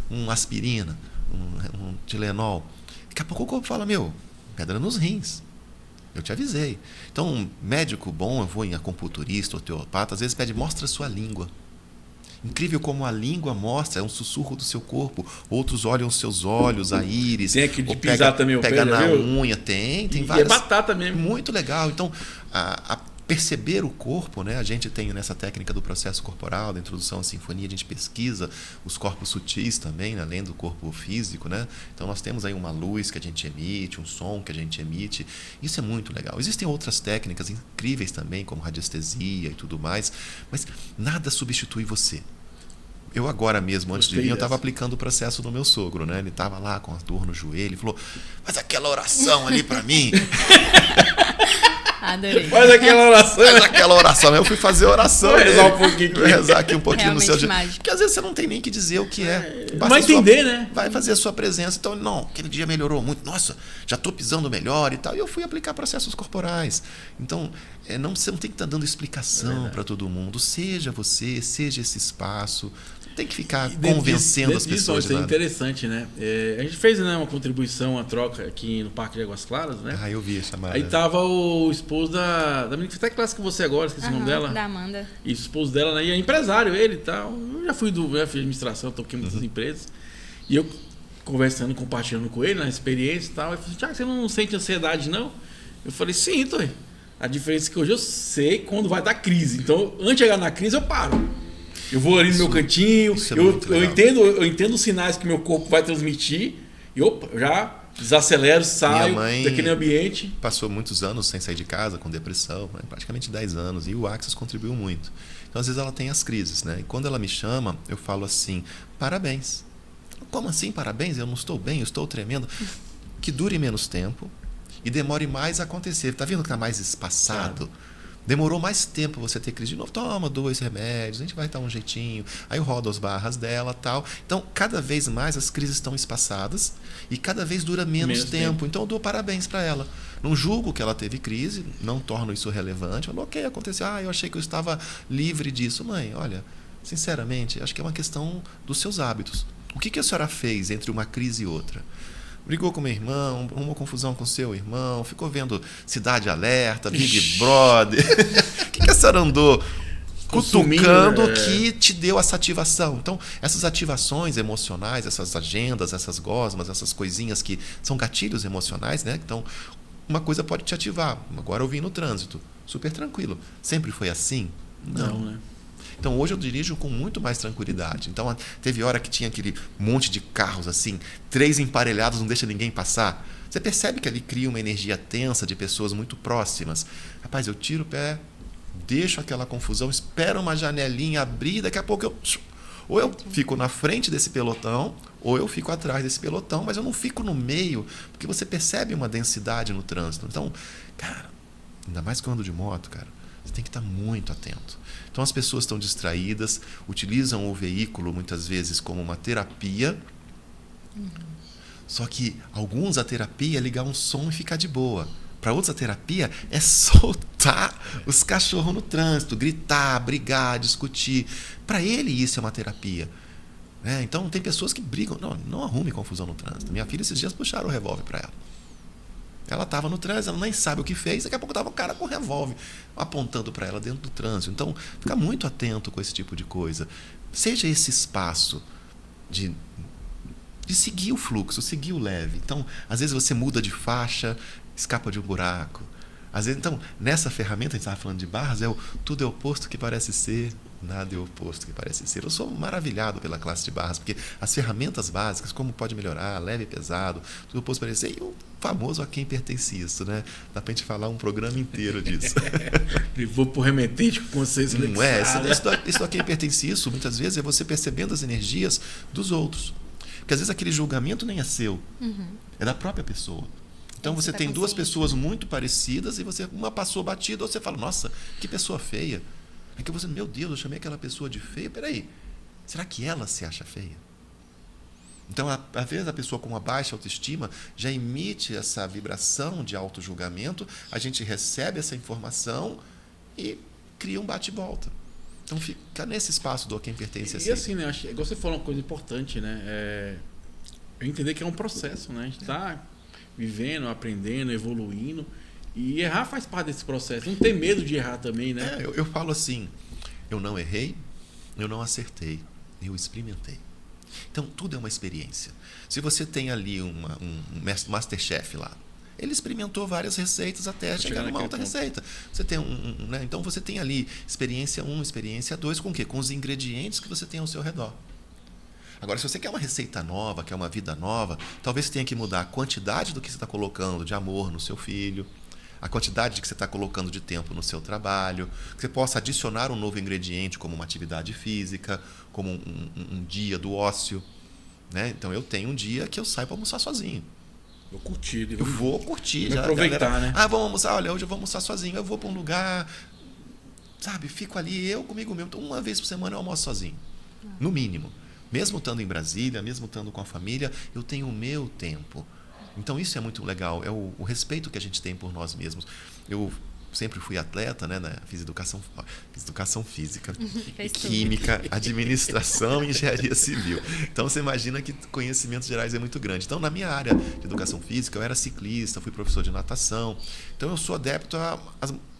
um aspirina, um Tilenol. Daqui a pouco o corpo fala, meu, pedra nos rins. Eu te avisei. Então, um médico bom, eu vou em acupunturista, osteopata, às vezes pede, mostra a sua língua. Incrível como a língua mostra, é um sussurro do seu corpo. Outros olham os seus olhos, a íris. Tem aquele de pisar também o pega pé, na viu? unha, tem E várias. é batata mesmo. Muito legal. Então, a perceber o corpo, né? A gente tem nessa técnica do processo corporal, da introdução à sinfonia, a gente pesquisa os corpos sutis também, né? Além do corpo físico, né? Então nós temos aí uma luz que a gente emite, um som que a gente emite. Isso é muito legal. Existem outras técnicas incríveis também, como radiestesia e tudo mais, mas nada substitui você. Eu agora mesmo, antes de vir, eu estava aplicando o processo no meu sogro, né? Ele estava lá com a dor no joelho, ele falou, faz aquela oração ali para mim. Adorei. Faz aquela oração. Faz aquela oração. Eu fui fazer oração. Vou rezar um pouquinho aqui. Rezar aqui um pouquinho Realmente no seu jeito. mágico. Porque às vezes você não tem nem que dizer o que é. Vai entender, né? Vai fazer a sua presença. Então, não, aquele dia melhorou muito. Nossa, já estou pisando melhor e tal. E eu fui aplicar processos corporais. Então, você não tem que estar dando explicação para todo mundo. Seja você, seja esse espaço. Não tem que ficar convencendo as pessoas. Isso é interessante, né? A gente fez, né, uma contribuição, uma troca aqui no Parque de Águas Claras, né? Eu vi a chamada. Aí tava o esposo da menina que até classe que você agora, esqueci o nome dela. Da Amanda. Isso, o esposo dela, né? E é empresário ele e tal. Eu já fiz administração, toquei em muitas empresas. E eu conversando, compartilhando com ele, na experiência e tal. Ele falou, Thiago, você não sente ansiedade, não? Eu falei, sinto. A diferença é que hoje eu sei quando vai dar crise. Então, antes de chegar na crise, eu paro. Eu vou ali no meu cantinho, eu entendo os sinais que meu corpo vai transmitir e eu já desacelero, saio daquele ambiente. Passou muitos anos sem sair de casa, com depressão, né? Praticamente 10 anos, e o Axis contribuiu muito. Então, às vezes, ela tem as crises, né? E quando ela me chama, eu falo assim, parabéns. Como assim parabéns? Eu não estou bem, eu estou tremendo. Que dure menos tempo e demore mais a acontecer. Tá vendo que está mais espaçado? Demorou mais tempo você ter crise de novo. Toma 2 remédios, a gente vai dar um jeitinho. Aí eu rodo as barras dela e tal. Então, cada vez mais as crises estão espaçadas e cada vez dura menos tempo. Então, eu dou parabéns para ela. Não julgo que ela teve crise, não torno isso relevante. Eu falo, ok, aconteceu. Eu achei que eu estava livre disso. Mãe, olha, sinceramente, acho que é uma questão dos seus hábitos. O que a senhora fez entre uma crise e outra? Brigou com meu irmão, uma confusão com seu irmão, ficou vendo Cidade Alerta, Big Brother. O que a senhora andou cutucando que te deu essa ativação? Então, essas ativações emocionais, essas agendas, essas gosmas, essas coisinhas que são gatilhos emocionais, né? Então, uma coisa pode te ativar. Agora eu vim no trânsito, super tranquilo. Sempre foi assim? Não, né? Então, hoje eu dirijo com muito mais tranquilidade. Então, teve hora que tinha aquele monte de carros, assim, 3 emparelhados, não deixa ninguém passar. Você percebe que ali cria uma energia tensa de pessoas muito próximas. Rapaz, eu tiro o pé, deixo aquela confusão, espero uma janelinha abrir, daqui a pouco eu... Ou eu fico na frente desse pelotão, ou eu fico atrás desse pelotão, mas eu não fico no meio, porque você percebe uma densidade no trânsito. Então, cara, ainda mais que eu ando de moto, cara, você tem que estar muito atento. Então as pessoas estão distraídas, utilizam o veículo muitas vezes como uma terapia. Só que alguns a terapia é ligar um som e ficar de boa. Para outros a terapia é soltar os cachorros no trânsito, gritar, brigar, discutir. Para ele isso é uma terapia. Então tem pessoas que brigam. Não arrume confusão no trânsito. Minha filha esses dias puxaram o revólver para ela. Ela estava no trânsito, ela nem sabe o que fez, daqui a pouco estava um cara com revólver apontando para ela dentro do trânsito. Então, fica muito atento com esse tipo de coisa. Seja esse espaço de seguir o fluxo, seguir o leve. Então, às vezes você muda de faixa, escapa de um buraco. Às vezes, então, nessa ferramenta, a gente estava falando de barras, tudo é oposto que parece ser. Nada é o oposto que parece ser. Eu sou maravilhado pela classe de barras, porque as ferramentas básicas, como pode melhorar, leve e pesado, tudo oposto parece ser. E o famoso a quem pertence isso, né? Dá pra gente falar um programa inteiro disso. Vou pro remetente com consciência Não é? Isso a quem pertence isso, muitas vezes, é você percebendo as energias dos outros. Porque às vezes aquele julgamento nem é seu, é da própria pessoa. Então você tem duas pessoas muito parecidas e uma passou batida, ou você fala, nossa, que pessoa feia. É que você, meu Deus, eu chamei aquela pessoa de feia, peraí, será que ela se acha feia? Então, às vezes, a pessoa com uma baixa autoestima já emite essa vibração de auto-julgamento, a gente recebe essa informação e cria um bate-volta. Então, fica nesse espaço do a quem pertence a si. E assim, né, igual você falou uma coisa importante, né? Eu entender que é um processo, né? A gente está vivendo, aprendendo, evoluindo. E errar faz parte desse processo. Não ter medo de errar também, né? Eu falo assim, eu não errei, eu não acertei, eu experimentei. Então, tudo é uma experiência. Se você tem ali um Masterchef lá, ele experimentou várias receitas até chegar numa outra receita. Você tem né? Então, você tem ali experiência 1, experiência 2, com o quê? Com os ingredientes que você tem ao seu redor. Agora, se você quer uma receita nova, quer uma vida nova, talvez você tenha que mudar a quantidade do que você está colocando de amor no seu filho, a quantidade que você está colocando de tempo no seu trabalho, que você possa adicionar um novo ingrediente, como uma atividade física, como um dia do ócio. Né? Então, eu tenho um dia que eu saio para almoçar sozinho. Vou curtir. Eu vou curtir. Já, aproveitar, galera, né? Vamos almoçar. Olha, hoje eu vou almoçar sozinho. Eu vou para um lugar, sabe? Fico ali, eu comigo mesmo. Então, uma vez por semana eu almoço sozinho. No mínimo. Mesmo estando em Brasília, mesmo estando com a família, eu tenho o meu tempo. Então, isso é muito legal, é o respeito que a gente tem por nós mesmos. Eu sempre fui atleta, né? Fiz educação física, química, administração e engenharia civil. Então, você imagina que conhecimentos gerais é muito grande. Então, na minha área de educação física, eu era ciclista, fui professor de natação. Então, eu sou adepto a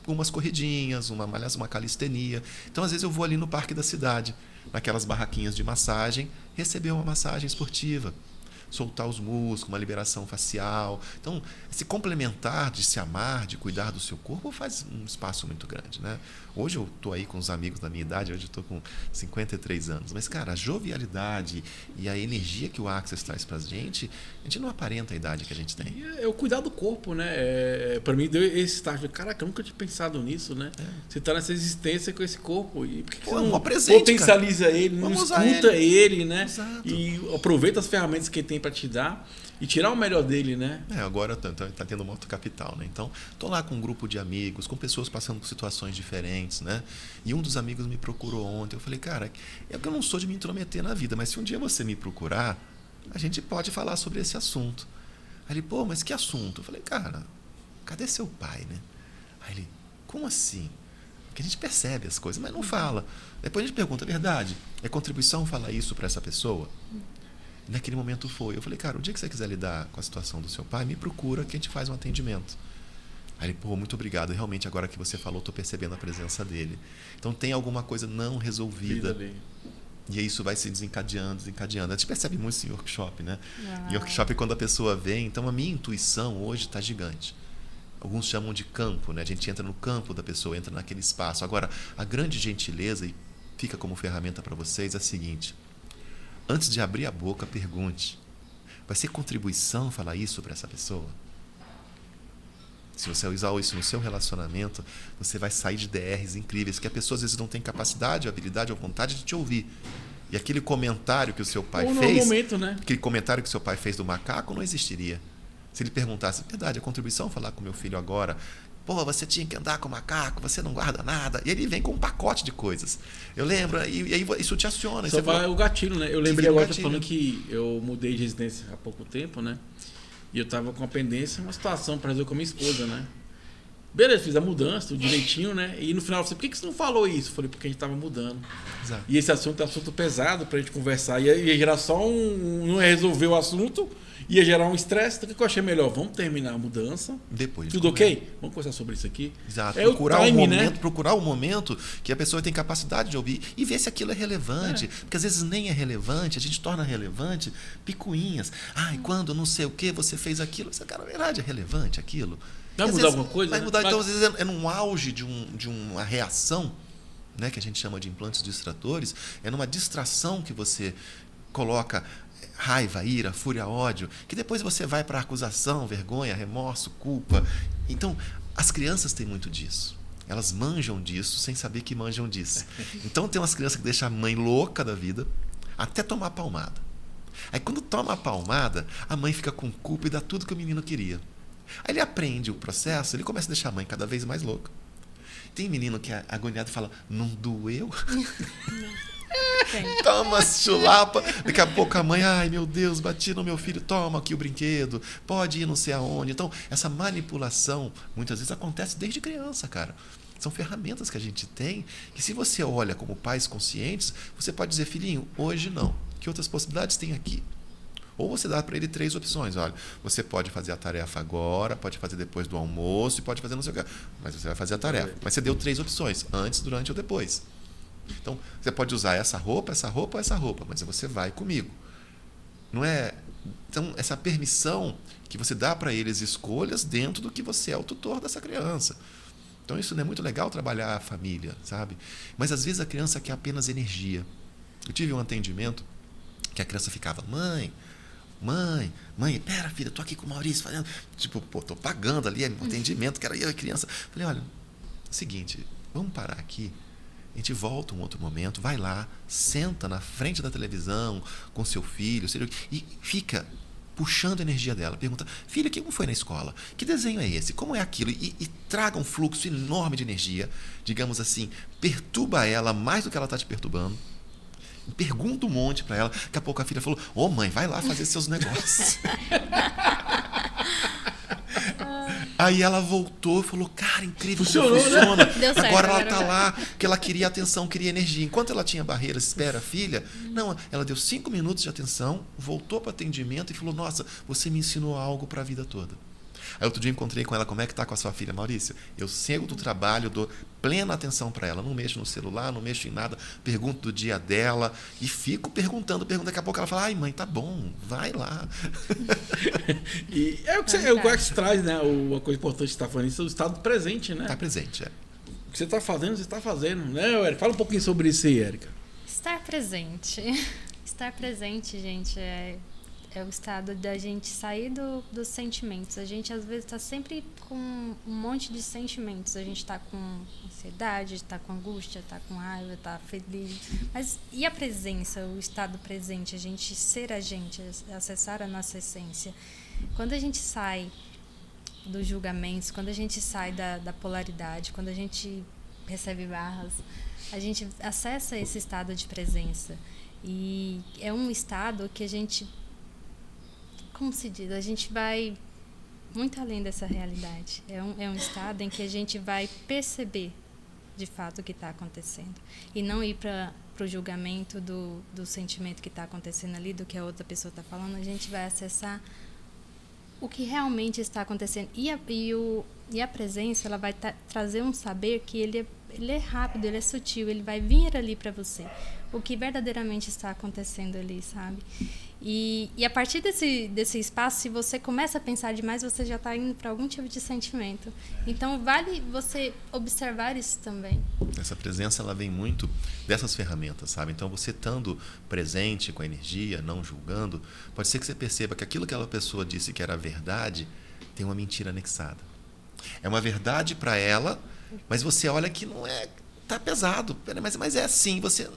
umas corridinhas, uma calistenia. Então, às vezes, eu vou ali no parque da cidade, naquelas barraquinhas de massagem, receber uma massagem esportiva. Soltar os músculos, uma liberação facial. Então, se complementar de se amar, de cuidar do seu corpo, faz um espaço muito grande, né? Hoje eu estou aí com os amigos da minha idade, hoje eu estou com 53 anos. Mas, cara, a jovialidade e a energia que o Access traz pra gente não aparenta a idade que a gente tem. E é o cuidar do corpo, né? Para mim deu esse estágio. Caraca, eu nunca tinha pensado nisso, né? Você tá nessa existência com esse corpo. E por que você não potencializa ele, não escuta ele, né? Exato. E aproveita as ferramentas que ele tem para te dar e tirar o melhor dele, né? Agora tá tendo uma autocapital, né? Então, tô lá com um grupo de amigos, com pessoas passando por situações diferentes, né? E um dos amigos me procurou ontem. Eu falei, cara, eu não sou de me intrometer na vida, mas se um dia você me procurar, a gente pode falar sobre esse assunto. Aí ele, pô, mas que assunto? Eu falei, cara, cadê seu pai, né? Aí ele, como assim? Porque a gente percebe as coisas, mas não fala. Depois a gente pergunta, é verdade? É contribuição falar isso para essa pessoa? Naquele momento foi. Eu falei, cara, o dia que você quiser lidar com a situação do seu pai, me procura que a gente faz um atendimento. Aí ele, pô, muito obrigado. Realmente, agora que você falou, estou percebendo a presença dele. Então, tem alguma coisa não resolvida. E aí isso vai se desencadeando. A gente percebe muito isso em workshop, né? Em workshop, quando a pessoa vem, então a minha intuição hoje está gigante. Alguns chamam de campo, né? A gente entra no campo da pessoa, entra naquele espaço. Agora, a grande gentileza, e fica como ferramenta para vocês, é a seguinte. Antes de abrir a boca, pergunte. Vai ser contribuição falar isso para essa pessoa? Se você usar isso no seu relacionamento, você vai sair de DRs incríveis, que a pessoa às vezes não tem capacidade, habilidade ou vontade de te ouvir. E aquele comentário que o seu pai fez, momento, né? Aquele comentário que o seu pai fez do macaco não existiria. Se ele perguntasse, verdade, a contribuição falar com meu filho agora, pô, você tinha que andar com o macaco, você não guarda nada. E ele vem com um pacote de coisas. Eu lembro, e aí isso te aciona. Só vai o gatilho, né? Eu lembrei agora, falando que eu mudei de residência há pouco tempo, né? E eu tava com a pendência, uma situação para resolver com a minha esposa, né? Beleza, fiz a mudança, tudo direitinho, né? E no final eu falei, por que você não falou isso? Eu falei, porque a gente tava mudando. Exato. E esse assunto é um assunto pesado pra gente conversar. Ia gerar só não ia resolver o assunto, ia gerar um estresse. Então o que eu achei melhor? Vamos terminar a mudança. Depois. Tudo ok? Vamos conversar sobre isso aqui. Exato. Procurar o momento que a pessoa tem capacidade de ouvir e ver se aquilo é relevante. Porque às vezes nem é relevante, a gente torna relevante picuinhas. Quando não sei o que, você fez aquilo. Cara, na verdade é relevante aquilo. Vai mudar alguma coisa? Vai mudar. Então, às vezes, é num auge de uma reação né, que a gente chama de implantes distratores, é numa distração que você coloca raiva, ira, fúria, ódio, que depois você vai para acusação, vergonha, remorso, culpa. Então, as crianças têm muito disso. Elas manjam disso sem saber que manjam disso. Então, tem umas crianças que deixam a mãe louca da vida até tomar palmada. Aí, quando toma a palmada, a mãe fica com culpa e dá tudo que o menino queria. Aí ele aprende o processo, ele começa a deixar a mãe cada vez mais louca. Tem menino que é agoniado e fala, não doeu? Toma chulapa. Daqui a pouco a mãe, ai meu Deus, bati no meu filho, toma aqui o brinquedo, pode ir não sei aonde. Então, essa manipulação muitas vezes acontece desde criança, cara. São ferramentas que a gente tem que, se você olha como pais conscientes, você pode dizer, filhinho, hoje não. Que outras possibilidades tem aqui? Ou você dá para ele 3 opções. Olha, você pode fazer a tarefa agora, pode fazer depois do almoço e pode fazer não sei o que. Mas você vai fazer a tarefa. Mas você deu 3 opções, antes, durante ou depois. Então, você pode usar essa roupa ou essa roupa, mas você vai comigo. Não é? Então, essa permissão que você dá para eles escolhas dentro do que você é o tutor dessa criança. Então, isso não é muito legal trabalhar a família, sabe? Mas, às vezes, a criança quer apenas energia. Eu tive um atendimento que a criança ficava, mãe, pera, filha, tô aqui com o Maurício fazendo, tipo, pô, tô pagando ali um atendimento, quero ir a criança. Falei, olha, seguinte, vamos parar aqui, a gente volta um outro momento, vai lá, senta na frente da televisão com seu filho, e fica puxando a energia dela, pergunta, filha, como foi na escola? Que desenho é esse? Como é aquilo? E traga um fluxo enorme de energia, digamos assim, perturba ela mais do que ela está te perturbando. Pergunta um monte para ela. Daqui a pouco a filha falou, ô mãe, vai lá fazer seus negócios. Aí ela voltou e falou, cara, incrível, funciona. Né? Deu certo, agora ela tá lá, que ela queria atenção, queria energia. Enquanto ela tinha barreiras, espera, filha. Não, ela deu 5 minutos de atenção, voltou para o atendimento e falou, nossa, você me ensinou algo para a vida toda. Aí outro dia encontrei com ela, como é que tá com a sua filha, Maurício? Eu chego do trabalho, dou plena atenção para ela, não mexo no celular, não mexo em nada, pergunto do dia dela e fico perguntando, daqui a pouco ela fala, ai mãe, tá bom, vai lá. E é o que você traz, né? Uma coisa importante que você está falando, isso é o estado presente, né? Está presente, é. O que você está fazendo, você está fazendo, né, Érica? Fala um pouquinho sobre isso aí, Érica. Estar presente. Estar presente, gente, é o estado da gente sair dos sentimentos. A gente, às vezes, está sempre com um monte de sentimentos. A gente está com ansiedade, está com angústia, está com raiva, está feliz. Mas e a presença, o estado presente? A gente ser a gente, acessar a nossa essência. Quando a gente sai dos julgamentos, quando a gente sai da polaridade, quando a gente recebe barras, a gente acessa esse estado de presença. E é um estado que a gente... Como se diz? A gente vai muito além dessa realidade. É um estado em que a gente vai perceber, de fato, o que está acontecendo. E não ir para o julgamento do sentimento que está acontecendo ali, do que a outra pessoa está falando. A gente vai acessar o que realmente está acontecendo. E a presença, ela vai trazer um saber que ele é rápido, ele é sutil, ele vai vir ali para você. O que verdadeiramente está acontecendo ali, sabe? E a partir desse espaço, se você começa a pensar demais, você já está indo para algum tipo de sentimento. Então, vale você observar isso também. Essa presença, ela vem muito dessas ferramentas, sabe? Então, você estando presente com a energia, não julgando, pode ser que você perceba que aquilo que aquela pessoa disse que era verdade, tem uma mentira anexada. É uma verdade para ela, mas você olha que não é... Tá pesado, mas é assim, você...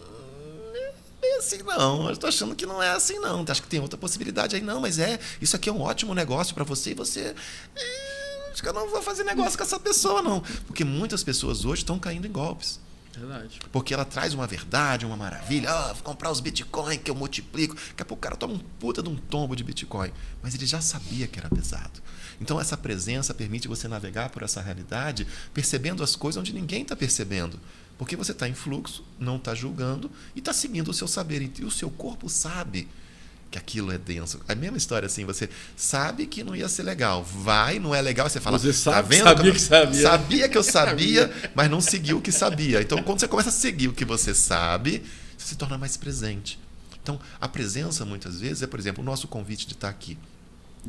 É assim, não, eu estou achando que não é assim, não. Acho que tem outra possibilidade aí, não, mas isso aqui é um ótimo negócio para você e você... acho que eu não vou fazer negócio com essa pessoa, não. Porque muitas pessoas hoje estão caindo em golpes. Verdade. Porque ela traz uma verdade, uma maravilha. Vou comprar os Bitcoin que eu multiplico. Daqui a pouco o cara toma um puta de um tombo de Bitcoin. Mas ele já sabia que era pesado. Então essa presença permite você navegar por essa realidade, percebendo as coisas onde ninguém está percebendo. Porque você está em fluxo, não está julgando e está seguindo o seu saber. E o seu corpo sabe que aquilo é denso. A mesma história assim, você sabe que não ia ser legal. Vai, não é legal, você fala, você sabe, tá vendo? Sabia que sabia. Sabia que eu sabia, mas não seguiu o que sabia. Então, quando você começa a seguir o que você sabe, você se torna mais presente. Então, a presença, muitas vezes, é, por exemplo, o nosso convite de estar aqui.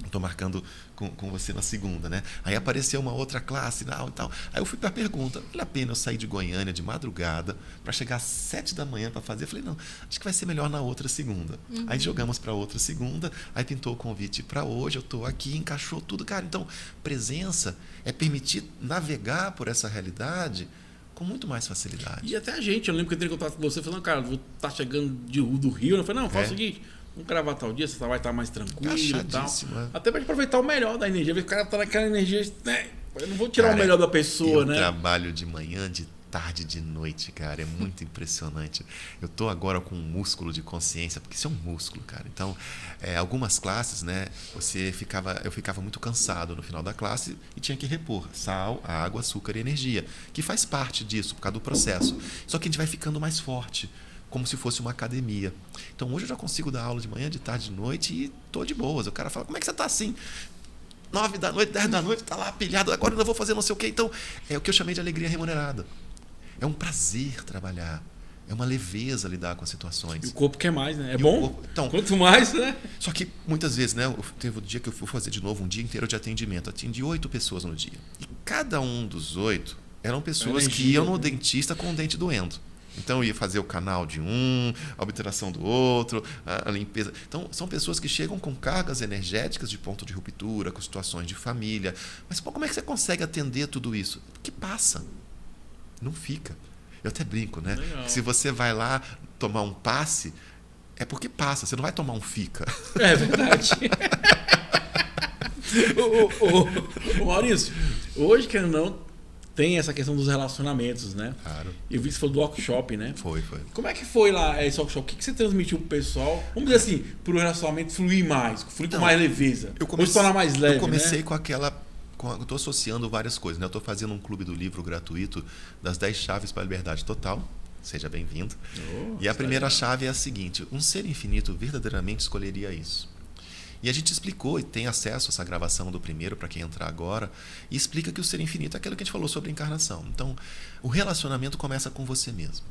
Estou marcando com você na segunda, né? Aí apareceu uma outra classe e tal. Aí eu fui para a pergunta, vale a pena eu sair de Goiânia de madrugada para chegar às 7 da manhã para fazer? Eu falei, não, acho que vai ser melhor na outra segunda. Aí jogamos para outra segunda, aí pintou o convite para hoje, eu estou aqui, encaixou tudo. Cara, então, presença é permitir navegar por essa realidade com muito mais facilidade. E até a gente, eu lembro que eu entrei em contato com você falando, cara, vou estar chegando do Rio. Eu falei, não, faz o seguinte, vamos gravar tal dia, você vai estar mais tranquilo e tal. Até pra aproveitar o melhor da energia. O cara tá naquela energia, né? Eu não vou tirar o melhor da pessoa, né? Eu trabalho de manhã, de tarde, de noite, cara. É muito impressionante. Eu tô agora com um músculo de consciência, porque isso é um músculo, cara. Então, algumas classes, né? Eu ficava muito cansado no final da classe e tinha que repor sal, água, açúcar e energia, que faz parte disso, por causa do processo. Só que a gente vai ficando mais forte, como se fosse uma academia. Então hoje eu já consigo dar aula de manhã, de tarde, de noite e tô de boas. O cara fala, como é que você tá assim? 9 da noite, 10 da noite, tá lá pilhado, agora eu ainda vou fazer não sei o quê. Então, é o que eu chamei de alegria remunerada. É um prazer trabalhar. É uma leveza lidar com as situações. E o corpo quer mais, né? É bom? Então, quanto mais, né? Só que muitas vezes, né? Teve um dia que eu fui fazer de novo um dia inteiro de atendimento. Atendi 8 pessoas no dia. E cada um dos 8 eram pessoas que iam no dentista com o dente doendo. Então eu ia fazer o canal de um, a obturação do outro, a limpeza. Então são pessoas que chegam com cargas energéticas de ponto de ruptura, com situações de família. Mas como é que você consegue atender tudo isso? Porque passa. Não fica. Eu até brinco, né? Se você vai lá tomar um passe, é porque passa. Você não vai tomar um fica. É verdade. Ô Maurício, hoje, querendo ou não, tem essa questão dos relacionamentos, né? Claro. Eu vi que você falou do workshop, né? Foi. Como é que foi lá esse workshop? O que você transmitiu pro pessoal? Vamos dizer assim, pro relacionamento fluir mais, fluir com mais leveza. Ou se tornar mais leve, eu comecei, né? com aquela... Eu estou associando várias coisas, né? Eu estou fazendo um clube do livro gratuito das 10 chaves para a liberdade total. Seja bem-vindo. E a primeira chave é a seguinte: um ser infinito verdadeiramente escolheria isso. E a gente explicou, e tem acesso a essa gravação do primeiro para quem entrar agora, e explica que o ser infinito é aquilo que a gente falou sobre encarnação. Então, o relacionamento começa com você mesmo.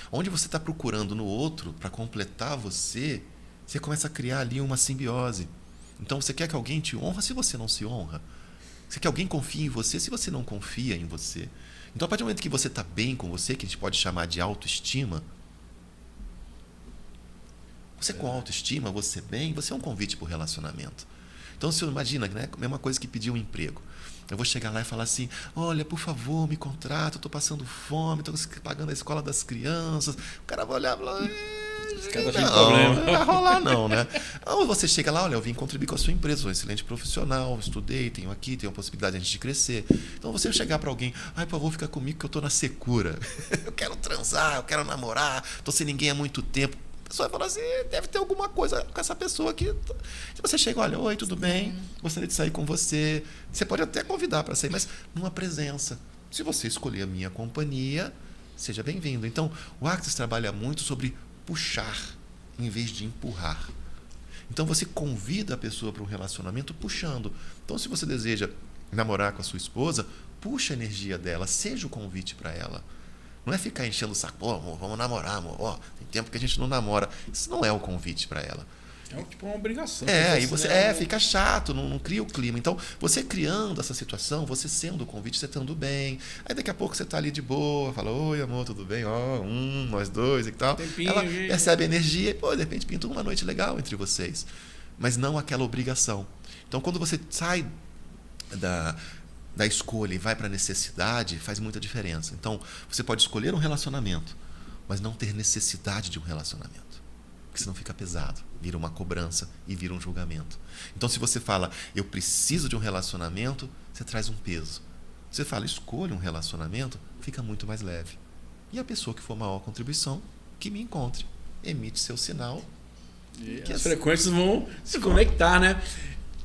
Onde você está procurando no outro para completar você, você começa a criar ali uma simbiose. Então, você quer que alguém te honre se você não se honra. Você quer que alguém confie em você se você não confia em você. Então, a partir do momento que você está bem com você, que a gente pode chamar de autoestima, você com autoestima, você bem, você é um convite para o relacionamento. Então, você imagina, né? A mesma coisa que pedir um emprego. Eu vou chegar lá e falar assim, olha, por favor, me contrata, eu estou passando fome, estou pagando a escola das crianças. O cara vai olhar e falar, não vai rolar não, né? Ou você chega lá, olha, eu vim contribuir com a sua empresa, sou um excelente profissional, estudei, tenho a possibilidade de a gente crescer. Então você chegar para alguém, por favor, fica comigo que eu estou na secura. Eu quero transar, eu quero namorar, estou sem ninguém há muito tempo. A pessoa vai falar assim, deve ter alguma coisa com essa pessoa aqui. Se você chega, olha, oi, tudo bem? Gostaria de sair com você. Você pode até convidar para sair, mas numa presença. Se você escolher a minha companhia, seja bem-vindo. Então, o Access trabalha muito sobre puxar, em vez de empurrar. Então, você convida a pessoa para um relacionamento puxando. Então, se você deseja namorar com a sua esposa, puxa a energia dela, seja o convite para ela. Não é ficar enchendo o saco, amor, vamos namorar, amor. Tem tempo que a gente não namora. Isso não é o convite para ela. É tipo uma obrigação. E você fica chato, não cria o clima. Então, você criando essa situação, você sendo o convite, você estando bem. Aí daqui a pouco você está ali de boa, fala, oi amor, tudo bem? Nós dois e tal. Tempinho, ela percebe a energia e, de repente, pinta uma noite legal entre vocês. Mas não aquela obrigação. Então, quando você sai da escolha e vai para a necessidade, faz muita diferença. Então, você pode escolher um relacionamento, mas não ter necessidade de um relacionamento. Porque senão fica pesado, vira uma cobrança e vira um julgamento. Então, se você fala, eu preciso de um relacionamento, você traz um peso. Você fala, escolha um relacionamento, fica muito mais leve. E a pessoa que for maior contribuição, que me encontre, emite seu sinal. E as frequências vão se conectar, né?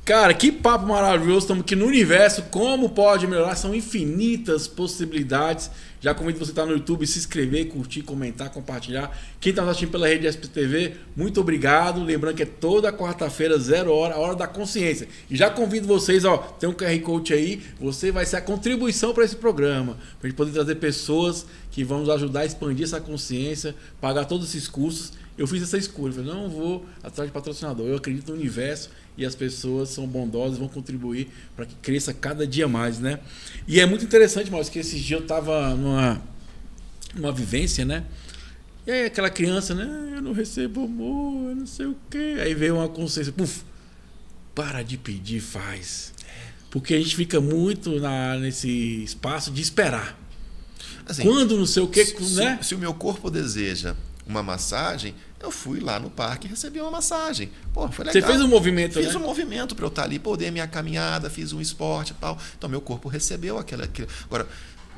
Cara, que papo maravilhoso. Estamos aqui no universo. Como pode melhorar? São infinitas possibilidades. Já convido você a estar no YouTube, se inscrever, curtir, comentar, compartilhar. Quem está assistindo pela rede SPTV, muito obrigado. Lembrando que é toda quarta-feira, 0 hora, a hora da consciência. E já convido vocês, tem um QR Code aí. Você vai ser a contribuição para esse programa. Para a gente poder trazer pessoas que vão nos ajudar a expandir essa consciência, pagar todos esses cursos. eu fiz essa escolha. Eu falei, não vou atrás de patrocinador. Eu acredito no universo e as pessoas são bondosas, vão contribuir para que cresça cada dia mais, né? E é muito interessante, Maurício, que esses dias eu estava numa vivência, né? E aí aquela criança, né? Eu não recebo amor, eu não sei o quê. Aí veio uma consciência, puf, para de pedir, faz. Porque a gente fica muito nesse espaço de esperar. Assim, quando não sei o que, né? Se o meu corpo deseja uma massagem, eu fui lá no parque e recebi uma massagem. Pô, foi legal. Você fez um movimento, Fiz né? um movimento para eu estar ali, pô, dei minha caminhada, fiz um esporte e tal. Então, meu corpo recebeu aquela... Agora,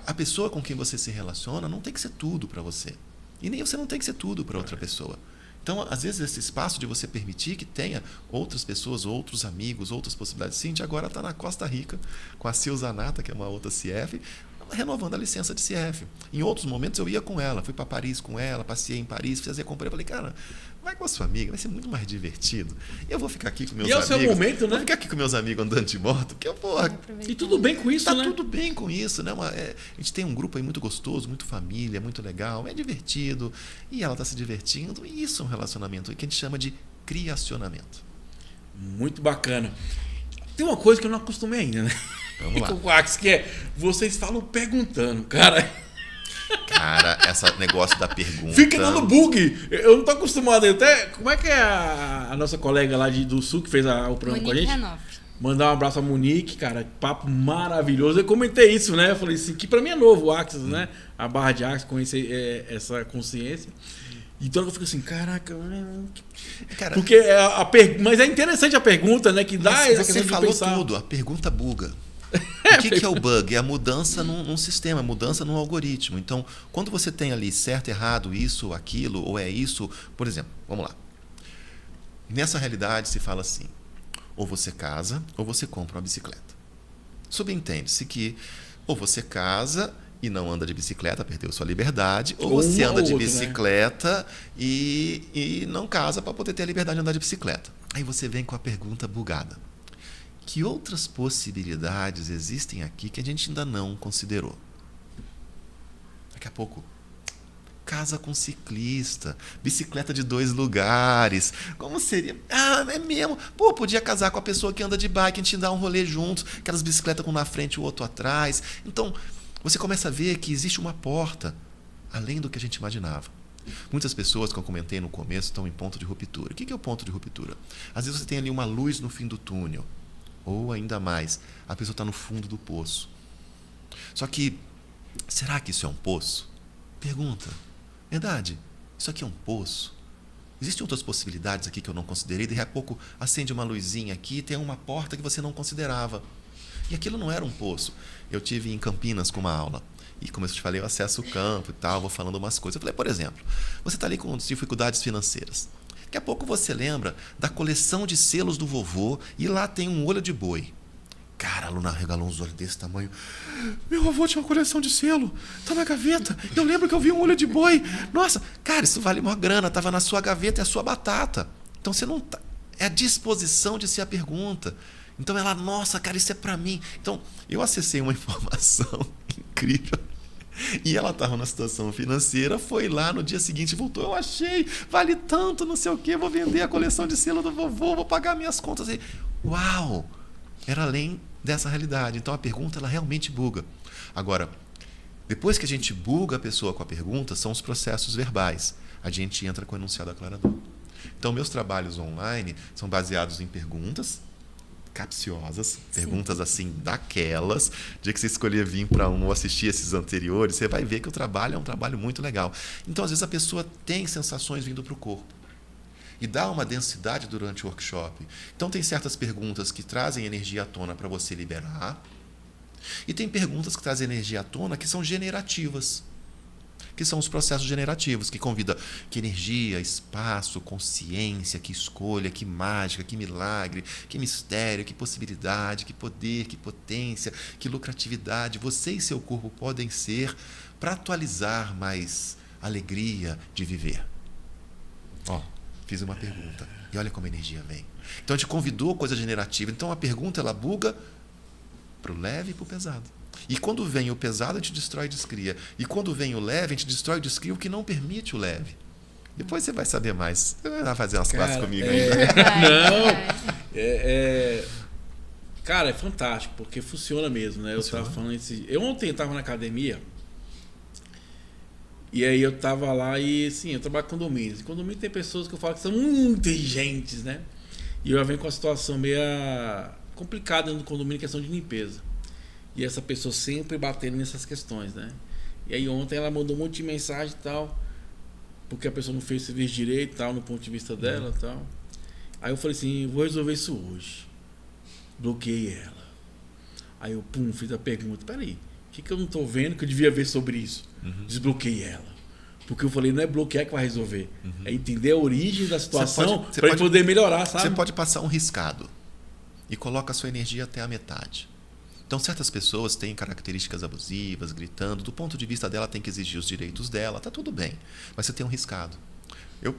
a pessoa com quem você se relaciona não tem que ser tudo para você. E nem você não tem que ser tudo para outra pessoa. Então, às vezes, esse espaço de você permitir que tenha outras pessoas, outros amigos, outras possibilidades. Cintia agora está na Costa Rica, com a Sil Zanata, que é uma outra CF, renovando a licença de CF. Em outros momentos eu ia com ela, fui para Paris com ela, passei em Paris, fazia compra. Eu falei, cara, vai com a sua amiga, vai ser muito mais divertido. E eu vou ficar aqui com meus amigos. E é o seu momento, né? Vou ficar aqui com meus amigos andando de moto, porque eu, porra, e tudo bem com isso, tá né? tudo bem com isso, né? A gente tem um grupo aí muito gostoso, muito família, muito legal, é divertido. E ela está se divertindo, e isso é um relacionamento que a gente chama de criacionamento. Muito bacana. Tem uma coisa que eu não acostumei ainda, né? Vamos lá. Com o Axis, que é, vocês falam perguntando, cara. Cara, esse negócio da pergunta... Fica dando bug. Eu não tô acostumado. Até, como é que é a nossa colega lá do Sul que fez o programa Monique com a gente? Renoff. Mandar um abraço a Monique, cara. Papo maravilhoso. Eu comentei isso, né? Eu falei assim, que pra mim é novo o Axis, né? A barra de Axis, conhecer essa consciência. Então eu fico assim, caraca, Cara, porque mas é interessante a pergunta, né? Que dá mas essa você questão de falou pensar. tudo, a pergunta buga. O que é o bug? É a mudança num sistema, a mudança num algoritmo. Então, quando você tem ali certo, errado, isso, aquilo, ou é isso... Por exemplo, vamos lá. Nessa realidade se fala assim, ou você casa, ou você compra uma bicicleta. Subentende-se que ou você casa e não anda de bicicleta, perdeu sua liberdade, ou você anda de bicicleta, né? e não casa para poder ter a liberdade de andar de bicicleta. Aí você vem com a pergunta bugada. Que outras possibilidades existem aqui que a gente ainda não considerou? Daqui a pouco, casa com ciclista, bicicleta de 2 lugares. Como seria? Ah, é mesmo. Pô, podia casar com a pessoa que anda de bike, a gente dá um rolê juntos, aquelas bicicletas com um na frente e o outro atrás. Então, você começa a ver que existe uma porta além do que a gente imaginava. Muitas pessoas, que eu comentei no começo, estão em ponto de ruptura. O que é o ponto de ruptura? Às vezes você tem ali uma luz no fim do túnel. Ou ainda mais, a pessoa está no fundo do poço. Só que, será que isso é um poço? Pergunta. Verdade, isso aqui é um poço? Existem outras possibilidades aqui que eu não considerei. Daqui a pouco acende uma luzinha aqui e tem uma porta que você não considerava. E aquilo não era um poço. Eu tive em Campinas com uma aula. E como eu te falei, eu acesso o campo e tal, vou falando umas coisas. Eu falei, por exemplo, você está ali com dificuldades financeiras. Daqui a pouco você lembra da coleção de selos do vovô e lá tem um olho de boi. Cara, a Luna regalou uns olhos desse tamanho. Meu avô tinha uma coleção de selo. Tá na gaveta. Eu lembro que eu vi um olho de boi. Nossa, cara, isso vale uma grana. Tava na sua gaveta, é a sua batata. Então você não tá... É a disposição de ser a pergunta. Então ela, nossa, cara, isso é pra mim. Então, eu acessei uma informação incrível. E ela estava numa situação financeira, foi lá no dia seguinte, voltou, eu achei, vale tanto, não sei o quê, vou vender a coleção de selo do vovô, vou pagar minhas contas. E, uau! Era além dessa realidade. Então a pergunta, ela realmente buga. Agora, depois que a gente buga a pessoa com a pergunta, são os processos verbais. A gente entra com o enunciado aclarador. Então, meus trabalhos online são baseados em perguntas capciosas, perguntas assim, daquelas. Dia que você escolher vir para um ou assistir esses anteriores, você vai ver que o trabalho é um trabalho muito legal. Então, às vezes, a pessoa tem sensações vindo para o corpo. E dá uma densidade durante o workshop. Então, tem certas perguntas que trazem energia à tona para você liberar. E tem perguntas que trazem energia à tona que são generativas. Que são os processos generativos, que convida que energia, espaço, consciência, que escolha, que mágica, que milagre, que mistério, que possibilidade, que poder, que potência, que lucratividade você e seu corpo podem ser para atualizar mais alegria de viver. Ó, fiz uma pergunta e olha como a energia vem. Então a gente convidou coisa generativa. Então a pergunta, ela buga para o leve e para o pesado. E quando vem o pesado, a gente destrói e descria. E quando vem o leve, a gente destrói e descria o que não permite o leve. Depois você vai saber mais. Você vai fazer umas classes comigo Não, Vai. cara, é fantástico, porque funciona mesmo, né? Funciona. Eu tava falando eu ontem eu tava na academia, e aí eu tava lá e, assim, eu trabalho com condomínios. Em condomínio tem pessoas que eu falo que são muito inteligentes, né? E eu venho com uma situação meio complicada no condomínio, questão de limpeza. E essa pessoa sempre batendo nessas questões, né? E aí ontem ela mandou um monte de mensagem e tal, porque a pessoa não fez o serviço direito e tal, no ponto de vista dela e tal. Aí eu falei assim, vou resolver isso hoje. Bloqueei ela. Aí eu, fiz a pergunta, peraí, o que eu não tô vendo que eu devia ver sobre isso? Desbloqueei ela. Porque eu falei, não é bloquear que vai resolver. É entender a origem da situação para ele poder melhorar, sabe? Você pode passar um riscado e coloca a sua energia até a metade. Então, certas pessoas têm características abusivas, gritando. Do ponto de vista dela, tem que exigir os direitos dela. Tá tudo bem. Mas você tem um riscado.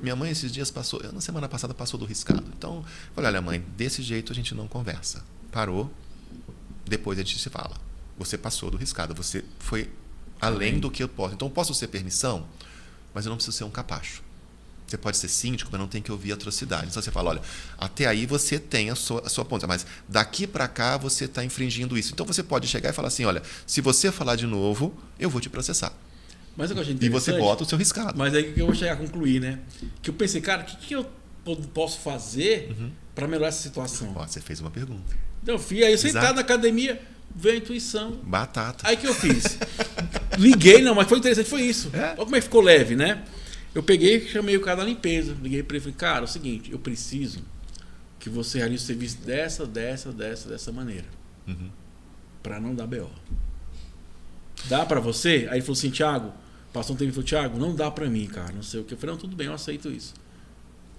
Minha mãe, esses dias, na semana passada, passou do riscado. Então, eu falei, olha, mãe, desse jeito a gente não conversa. Parou. Depois a gente se fala. Você passou do riscado. Você foi além do que eu posso. Então, eu posso ser permissão, mas eu não preciso ser um capacho. Você pode ser síndico, mas não tem que ouvir atrocidades. Então você fala, olha, até aí você tem a sua ponta, mas daqui para cá você está infringindo isso. Então você pode chegar e falar assim, olha, se você falar de novo, eu vou te processar. Mas eu achei E você bota o seu riscado. Mas aí que eu vou chegar a concluir, né? Que eu pensei, cara, o que eu posso fazer para melhorar essa situação? Ó, você fez uma pergunta. Então, aí eu sentado na academia, veio a intuição. Batata. Aí que eu fiz? Liguei, não, mas foi interessante, foi isso. Olha como é que ficou leve, né? Eu peguei e chamei o cara da limpeza. Liguei para ele e falei, cara, é o seguinte, eu preciso que você realize o serviço dessa maneira. Para não dar BO. Dá para você? Aí ele falou assim, Thiago, passou um tempo e falou, Thiago, não dá para mim, cara, não sei o que. Eu falei, não, tudo bem, eu aceito isso.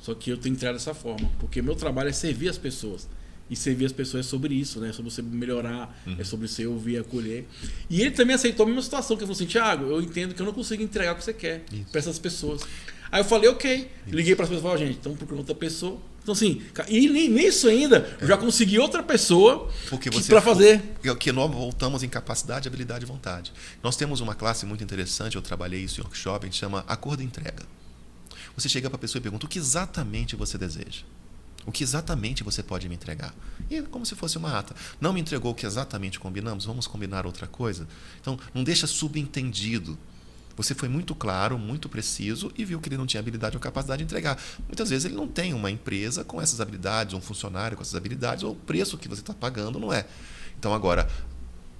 Só que eu tenho que entrar dessa forma, porque meu trabalho é servir as pessoas. E servir as pessoas é sobre isso, né? É sobre você melhorar, é sobre você ouvir, acolher. E ele também aceitou a mesma situação, que ele falou assim, Thiago, eu entendo que eu não consigo entregar o que você quer para essas pessoas. Aí eu falei, ok. Liguei para as pessoas e falei, gente, então procurando outra pessoa. Então assim, e nisso ainda, eu já consegui outra pessoa para fazer. Porque nós voltamos em capacidade, habilidade e vontade. Nós temos uma classe muito interessante, eu trabalhei isso em workshop, a gente chama acordo e entrega. Você chega para a pessoa e pergunta, o que exatamente você deseja? O que exatamente você pode me entregar? E é como se fosse uma ata. Não me entregou o que exatamente combinamos? Vamos combinar outra coisa? Então, não deixa subentendido. Você foi muito claro, muito preciso e viu que ele não tinha habilidade ou capacidade de entregar. Muitas vezes ele não tem uma empresa com essas habilidades, um funcionário com essas habilidades, ou o preço que você está pagando não é. Então, agora,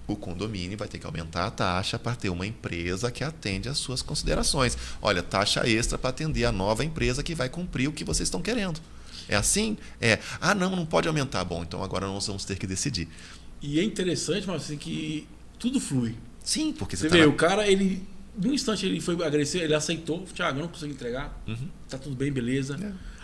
o condomínio vai ter que aumentar a taxa para ter uma empresa que atende às suas considerações. Olha, taxa extra para atender a nova empresa que vai cumprir o que vocês estão querendo. É assim? Não pode aumentar. Bom, então agora nós vamos ter que decidir. E é interessante, mas assim, que tudo flui. Sim, porque você vê, o cara, ele, num instante ele foi agradecer, ele aceitou, Thiago, eu não consigo entregar, tá tudo bem, beleza.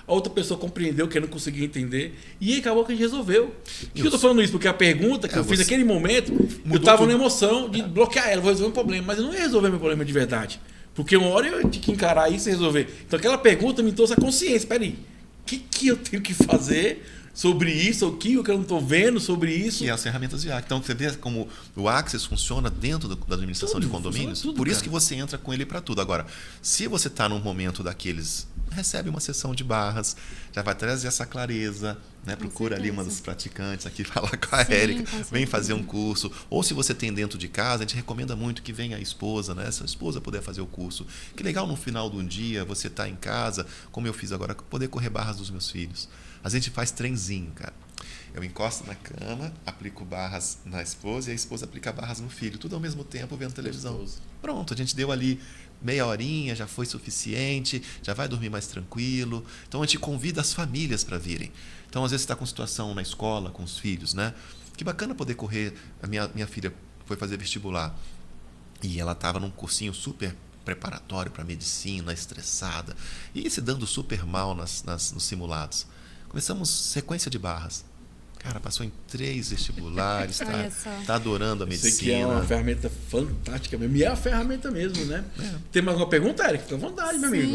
A outra pessoa compreendeu que eu não conseguia entender e acabou que a gente resolveu. Por que eu tô falando isso? Porque a pergunta que eu fiz naquele momento, eu tava na emoção de bloquear ela, vou resolver um problema, mas eu não ia resolver meu problema de verdade. Porque uma hora eu tinha que encarar isso e resolver. Então aquela pergunta me trouxe a consciência, peraí, o que eu tenho que fazer sobre isso, o que eu não estou vendo sobre isso? E as ferramentas de Access. Então você vê como o Access funciona dentro da administração de condomínios, por isso que você entra com ele para tudo. Agora, se você está num momento daqueles, recebe uma sessão de barras, já vai trazer essa clareza, né? Procura ali uma dos praticantes aqui, falar com a Érica, vem fazer um curso. Ou se você tem dentro de casa, a gente recomenda muito que venha a esposa, né? Se a esposa puder fazer o curso. Que legal no final do dia você tá em casa, como eu fiz agora, poder correr barras dos meus filhos. A gente faz trenzinho, cara. Eu encosto na cama, aplico barras na esposa e a esposa aplica barras no filho. Tudo ao mesmo tempo vendo televisão. Pronto, a gente deu ali meia horinha, já foi suficiente, já vai dormir mais tranquilo. Então a gente convida as famílias para virem. Então às vezes você está com situação na escola, com os filhos, né? Que bacana poder correr. A minha filha foi fazer vestibular e ela estava num cursinho super preparatório para medicina, estressada e se dando super mal nos simulados. Começamos sequência de barras. Cara, passou em 3 vestibulares, tá adorando a medicina. Sei que é uma ferramenta fantástica mesmo. E é a ferramenta mesmo, né? Tem mais alguma pergunta, Érica? Fica à vontade, meu amigo.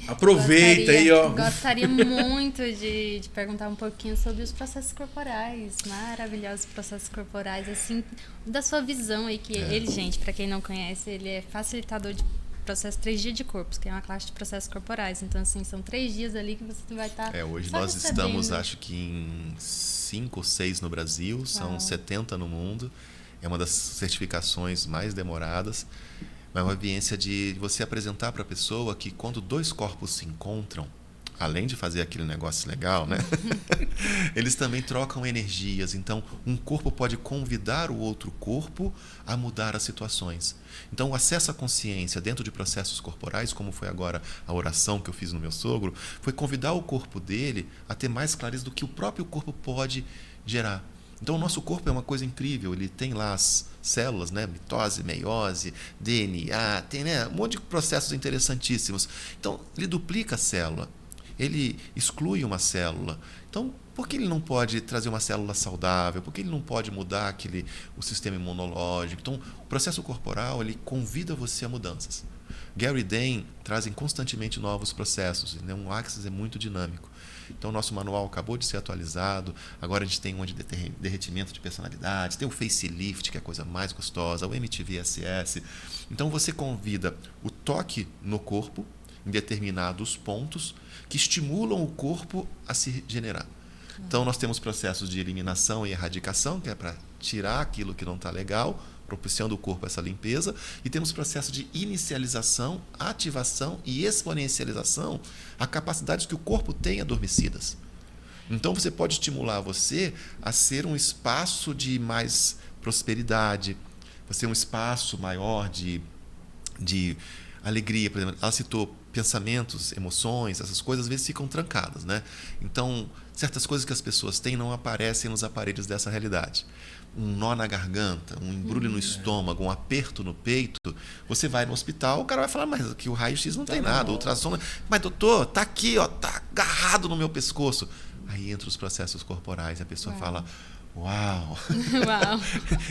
Aproveita aí, ó. Gostaria muito de perguntar um pouquinho sobre os processos corporais. Maravilhosos processos corporais, assim, da sua visão aí, que ele, gente, para quem não conhece, ele é facilitador de processo 3 dias de corpos, que é uma classe de processos corporais. Então, assim, são 3 dias ali que você vai estar Hoje só nós recebendo. estamos, acho que em 5 ou 6 no Brasil, são 70 no mundo. É uma das certificações mais demoradas. Mas é uma ambiência de você apresentar para a pessoa que quando 2 corpos se encontram, além de fazer aquele negócio legal, né? Eles também trocam energias. Então, um corpo pode convidar o outro corpo a mudar as situações. Então, o acesso à consciência dentro de processos corporais, como foi agora a oração que eu fiz no meu sogro, foi convidar o corpo dele a ter mais clareza do que o próprio corpo pode gerar. Então, o nosso corpo é uma coisa incrível. Ele tem lá as células, né? Mitose, meiose, DNA, tem, né? Um monte de processos interessantíssimos. Então, ele duplica a célula. Ele exclui uma célula. Então, por que ele não pode trazer uma célula saudável? Por que ele não pode mudar o sistema imunológico? Então, o processo corporal ele convida você a mudanças. Gary e Dan trazem constantemente novos processos. Né? Um Axis é muito dinâmico. Então, o nosso manual acabou de ser atualizado. Agora a gente tem um de derretimento de personalidade, tem o facelift, que é a coisa mais gostosa, o MTV-SS. Então, você convida o toque no corpo, em determinados pontos, que estimulam o corpo a se regenerar. Então, nós temos processos de eliminação e erradicação, que é para tirar aquilo que não está legal, propiciando o corpo a essa limpeza, e temos processo de inicialização, ativação e exponencialização, a capacidades que o corpo tem adormecidas. Então, você pode estimular você a ser um espaço de mais prosperidade, você um espaço maior de alegria, por exemplo. Ela citou pensamentos, emoções, essas coisas às vezes ficam trancadas, né? Então, certas coisas que as pessoas têm não aparecem nos aparelhos dessa realidade. Um nó na garganta, um embrulho no estômago, um aperto no peito, você vai no hospital, o cara vai falar, mas aqui o raio-x não tem nada, o ultrassom... Mas doutor, tá aqui, ó, tá agarrado no meu pescoço. Aí entra os processos corporais, a pessoa fala... Uau! Uau.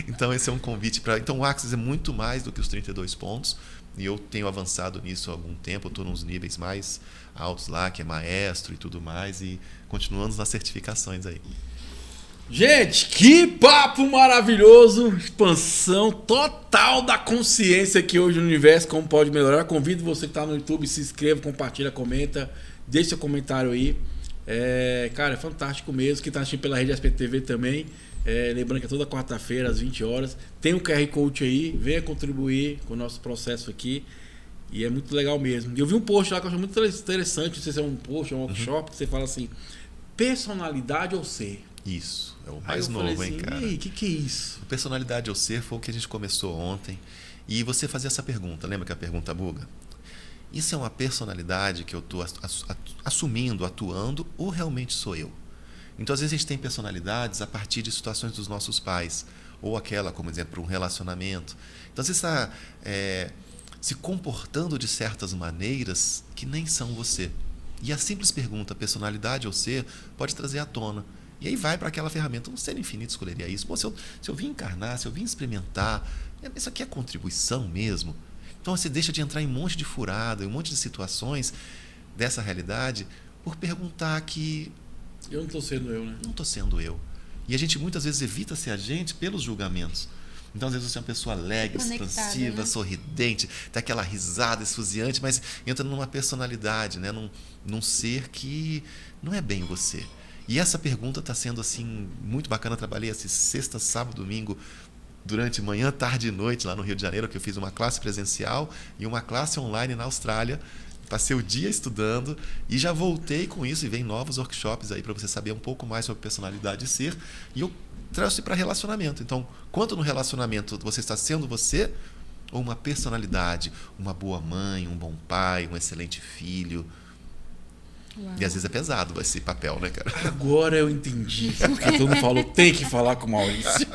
Então, esse é um convite para... Então, o Axis é muito mais do que os 32 pontos. E eu tenho avançado nisso há algum tempo. Eu estou nos níveis mais altos lá, que é maestro e tudo mais. E continuamos nas certificações aí. Gente, que papo maravilhoso! Expansão total da consciência aqui hoje no universo. Como pode melhorar? Convido você que está no YouTube, se inscreva, compartilha, comenta. Deixe seu comentário aí. Cara, é fantástico mesmo. Quem está assistindo pela rede SPTV também. Lembrando que é toda quarta-feira, às 20 horas. Tem um QR Code aí. Venha contribuir com o nosso processo aqui. E é muito legal mesmo. E eu vi um post lá que eu achei muito interessante. Não sei se é um post ou um workshop. Que você fala assim: personalidade ou ser? Isso. É o mais novo, falei assim, hein, cara? E aí, o que é isso? Personalidade ou ser foi o que a gente começou ontem. E você fazia essa pergunta. Lembra que a pergunta buga? Isso é uma personalidade que eu estou assumindo, atuando, ou realmente sou eu? Então, às vezes, a gente tem personalidades a partir de situações dos nossos pais, ou aquela, como exemplo, um relacionamento. Então, você está se comportando de certas maneiras que nem são você. E a simples pergunta, personalidade ou ser, pode trazer à tona. E aí vai para aquela ferramenta, um ser infinito escolheria isso. Pô, se eu vim encarnar, se eu vim experimentar, isso aqui é contribuição mesmo? Então você deixa de entrar em um monte de furada, em um monte de situações dessa realidade por perguntar que... Eu não estou sendo eu, né? Não estou sendo eu. E a gente muitas vezes evita ser a gente pelos julgamentos. Então, às vezes, você é uma pessoa alegre, expansiva, né? Sorridente, tem aquela risada esfuziante, mas entra numa personalidade, né? Num ser que não é bem você. E essa pergunta está sendo assim muito bacana. Eu trabalhei assim, sexta, sábado, domingo, durante manhã, tarde e noite lá no Rio de Janeiro, que eu fiz uma classe presencial e uma classe online na Austrália. Passei o dia estudando e já voltei com isso e vem novos workshops aí para você saber um pouco mais sobre personalidade e ser. E eu trouxe para relacionamento. Então, quanto no relacionamento você está sendo você ou uma personalidade, uma boa mãe, um bom pai, um excelente filho? Uau. E às vezes é pesado esse papel, né, cara? Agora eu entendi. Porque todo mundo falou, tem que falar com o Maurício.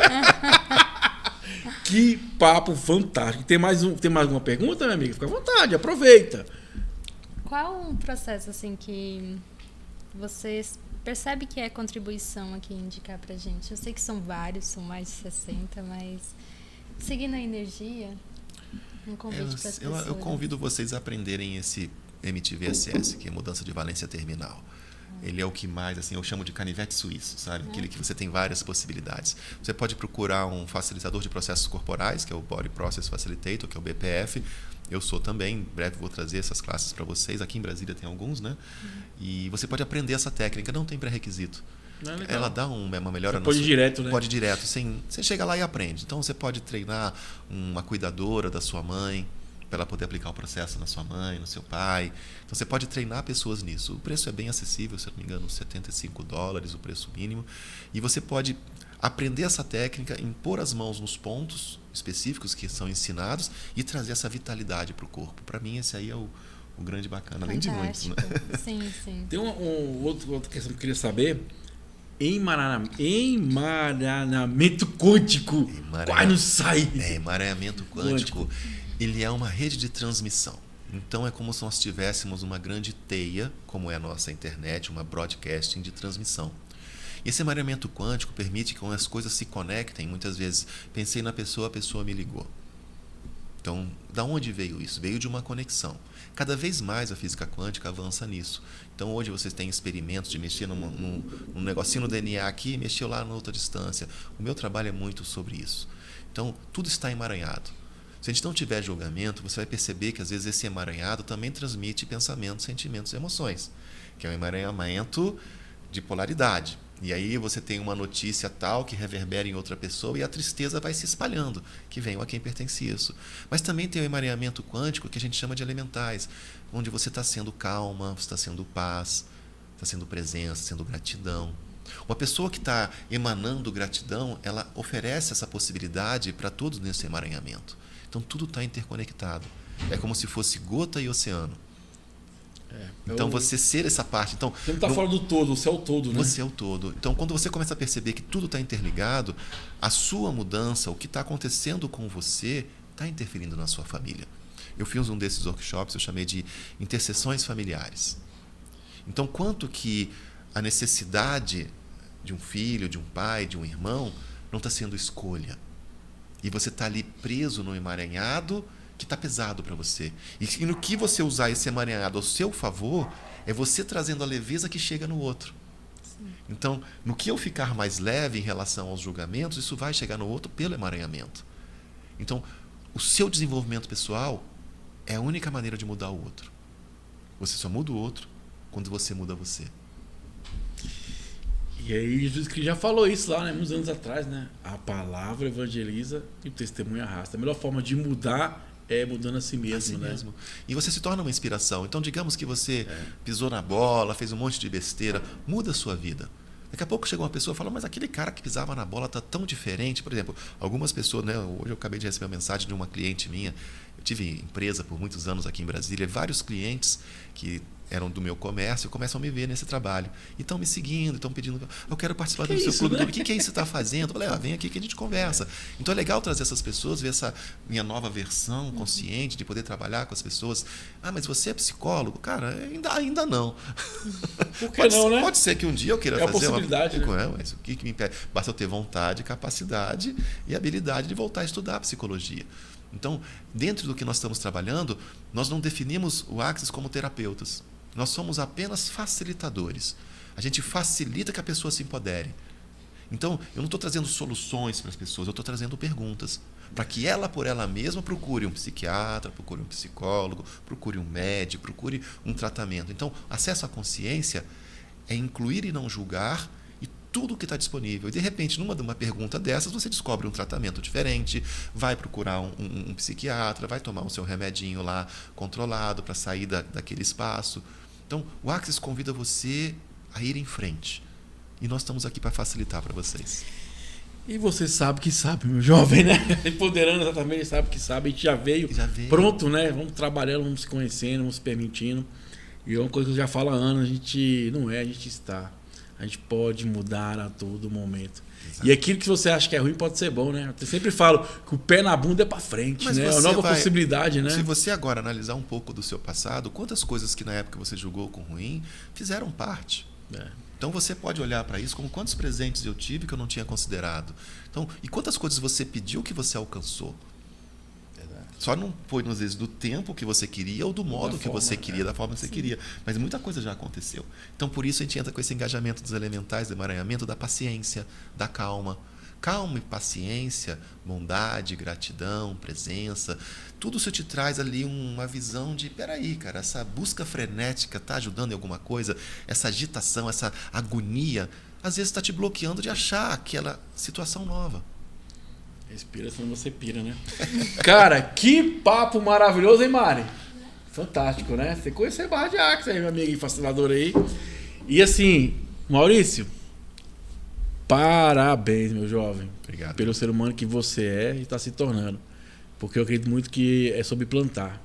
Que papo fantástico. Tem mais alguma pergunta, minha amiga? Fica à vontade, aproveita. Qual um processo assim que você percebe que é contribuição aqui indicar pra gente? Eu sei que são vários, são mais de 60, mas seguindo a energia, um convite para as pessoas. Eu convido vocês a aprenderem esse MTVSS, que é mudança de valência terminal. Ele é o que mais, assim, eu chamo de canivete suíço, sabe? Aquele que você tem várias possibilidades. Você pode procurar um facilitador de processos corporais, que é o Body Process Facilitator, que é o BPF. Eu sou também, em breve vou trazer essas classes para vocês. Aqui em Brasília tem alguns, né? E você pode aprender essa técnica, não tem pré-requisito. Ela dá uma melhora você pode ir direto, né? Pode ir direto, você chega lá e aprende. Então você pode treinar uma cuidadora da sua mãe, para ela poder aplicar o processo na sua mãe, no seu pai. Então você pode treinar pessoas nisso. O preço é bem acessível, se eu não me engano, $75 o preço mínimo. E você pode aprender essa técnica, impor as mãos nos pontos específicos que são ensinados e trazer essa vitalidade para o corpo. Para mim, esse aí é o grande bacana, além de muitos. Né? Sim, sim. Tem outra questão que eu queria saber. Emaranhamento quântico. Quase não sai. Emaranhamento quântico. Ele é uma rede de transmissão. Então é como se nós tivéssemos uma grande teia, como é a nossa internet, uma broadcasting de transmissão. Esse emaranhamento quântico permite que as coisas se conectem. Muitas vezes, pensei na pessoa, a pessoa me ligou. Então, da onde veio isso? Veio de uma conexão. Cada vez mais a física quântica avança nisso. Então, hoje vocês têm experimentos de mexer num negocinho no DNA aqui e mexer lá na outra distância. O meu trabalho é muito sobre isso. Então, tudo está emaranhado. Se a gente não tiver julgamento, você vai perceber que às vezes esse emaranhado também transmite pensamentos, sentimentos e emoções, que é um emaranhamento de polaridade. E aí você tem uma notícia tal que reverbera em outra pessoa e a tristeza vai se espalhando, que vem a quem pertence isso. Mas também tem o emaranhamento quântico que a gente chama de elementais, onde você está sendo calma, você está sendo paz, está sendo presença, sendo gratidão. Uma pessoa que está emanando gratidão, ela oferece essa possibilidade para todos nesse emaranhamento. Então tudo está interconectado. É como se fosse gota e oceano. Então você ser essa parte. Então, você não está fora do todo, você é o todo, né? Você é o todo. Então quando você começa a perceber que tudo está interligado, a sua mudança, o que está acontecendo com você, está interferindo na sua família. Eu fiz um desses workshops, eu chamei de interseções familiares. Então quanto que a necessidade de um filho, de um pai, de um irmão, não está sendo escolha. E você está ali preso no emaranhado que está pesado para você. E no que você usar esse emaranhado ao seu favor, é você trazendo a leveza que chega no outro. Sim. Então, no que eu ficar mais leve em relação aos julgamentos, isso vai chegar no outro pelo emaranhamento. Então, o seu desenvolvimento pessoal é a única maneira de mudar o outro. Você só muda o outro quando você muda você. E aí Jesus Cristo já falou isso lá, né, uns anos atrás, né? A palavra evangeliza e o testemunho arrasta. A melhor forma de mudar é mudando a si mesmo, né? Mesmo. E você se torna uma inspiração. Então, digamos que você pisou na bola, fez um monte de besteira, muda a sua vida. Daqui a pouco chega uma pessoa e fala, mas aquele cara que pisava na bola está tão diferente. Por exemplo, algumas pessoas, né? Hoje eu acabei de receber uma mensagem de uma cliente minha. Eu tive empresa por muitos anos aqui em Brasília, vários clientes que eram do meu comércio, começam a me ver nesse trabalho. E estão me seguindo, estão pedindo, eu quero participar do seu clube. Né? O que é isso que você está fazendo? Eu falei, vem aqui que a gente conversa. Então é legal trazer essas pessoas, ver essa minha nova versão consciente, de poder trabalhar com as pessoas. Mas você é psicólogo? Cara, ainda não. Por que não, né? Pode ser que um dia eu queira fazer. É a possibilidade, né? Mas o que me impede? Basta eu ter vontade, capacidade e habilidade de voltar a estudar psicologia. Então, dentro do que nós estamos trabalhando, nós não definimos o Axis como terapeutas. Nós somos apenas facilitadores. A gente facilita que a pessoa se empodere. Então, eu não estou trazendo soluções para as pessoas, eu estou trazendo perguntas. Para que ela, por ela mesma, procure um psiquiatra, procure um psicólogo, procure um médico, procure um tratamento. Então, acesso à consciência é incluir e não julgar e tudo que está disponível. E, de repente, numa pergunta dessas, você descobre um tratamento diferente, vai procurar um psiquiatra, vai tomar o seu remedinho lá controlado para sair daquele espaço. Então, o Axis convida você a ir em frente. E nós estamos aqui para facilitar para vocês. E você sabe que sabe, meu jovem, né? Empoderando exatamente, sabe que sabe. A gente já veio pronto, né? Vamos trabalhando, vamos se conhecendo, vamos se permitindo. E é uma coisa que eu já falo há anos, a gente está. A gente pode mudar a todo momento. Exato. E aquilo que você acha que é ruim pode ser bom, né? Eu sempre falo que o pé na bunda é para frente, né? É uma nova possibilidade, né? Se você agora analisar um pouco do seu passado, quantas coisas que na época você julgou com ruim fizeram parte. Então você pode olhar para isso como quantos presentes eu tive que eu não tinha considerado. Então, e quantas coisas você pediu que você alcançou. Só não foi, às vezes, do tempo que você queria ou do modo que você queria, da forma que você queria. Mas muita coisa já aconteceu. Então, por isso, a gente entra com esse engajamento dos elementais, do emaranhamento, da paciência, da calma. calma e paciência, bondade, gratidão, presença, tudo isso te traz ali uma visão de, peraí, cara, essa busca frenética está ajudando em alguma coisa? Essa agitação, essa agonia, às vezes está te bloqueando de achar aquela situação nova. Respira, senão você pira, né? Cara, que papo maravilhoso, hein, Mari? Fantástico, né? Você conheceu a Barra de Axis aí, meu amigo fascinador aí. E assim, Maurício, parabéns, meu jovem. Obrigado. Pelo ser humano que você é e está se tornando. Porque eu acredito muito que é sobre plantar.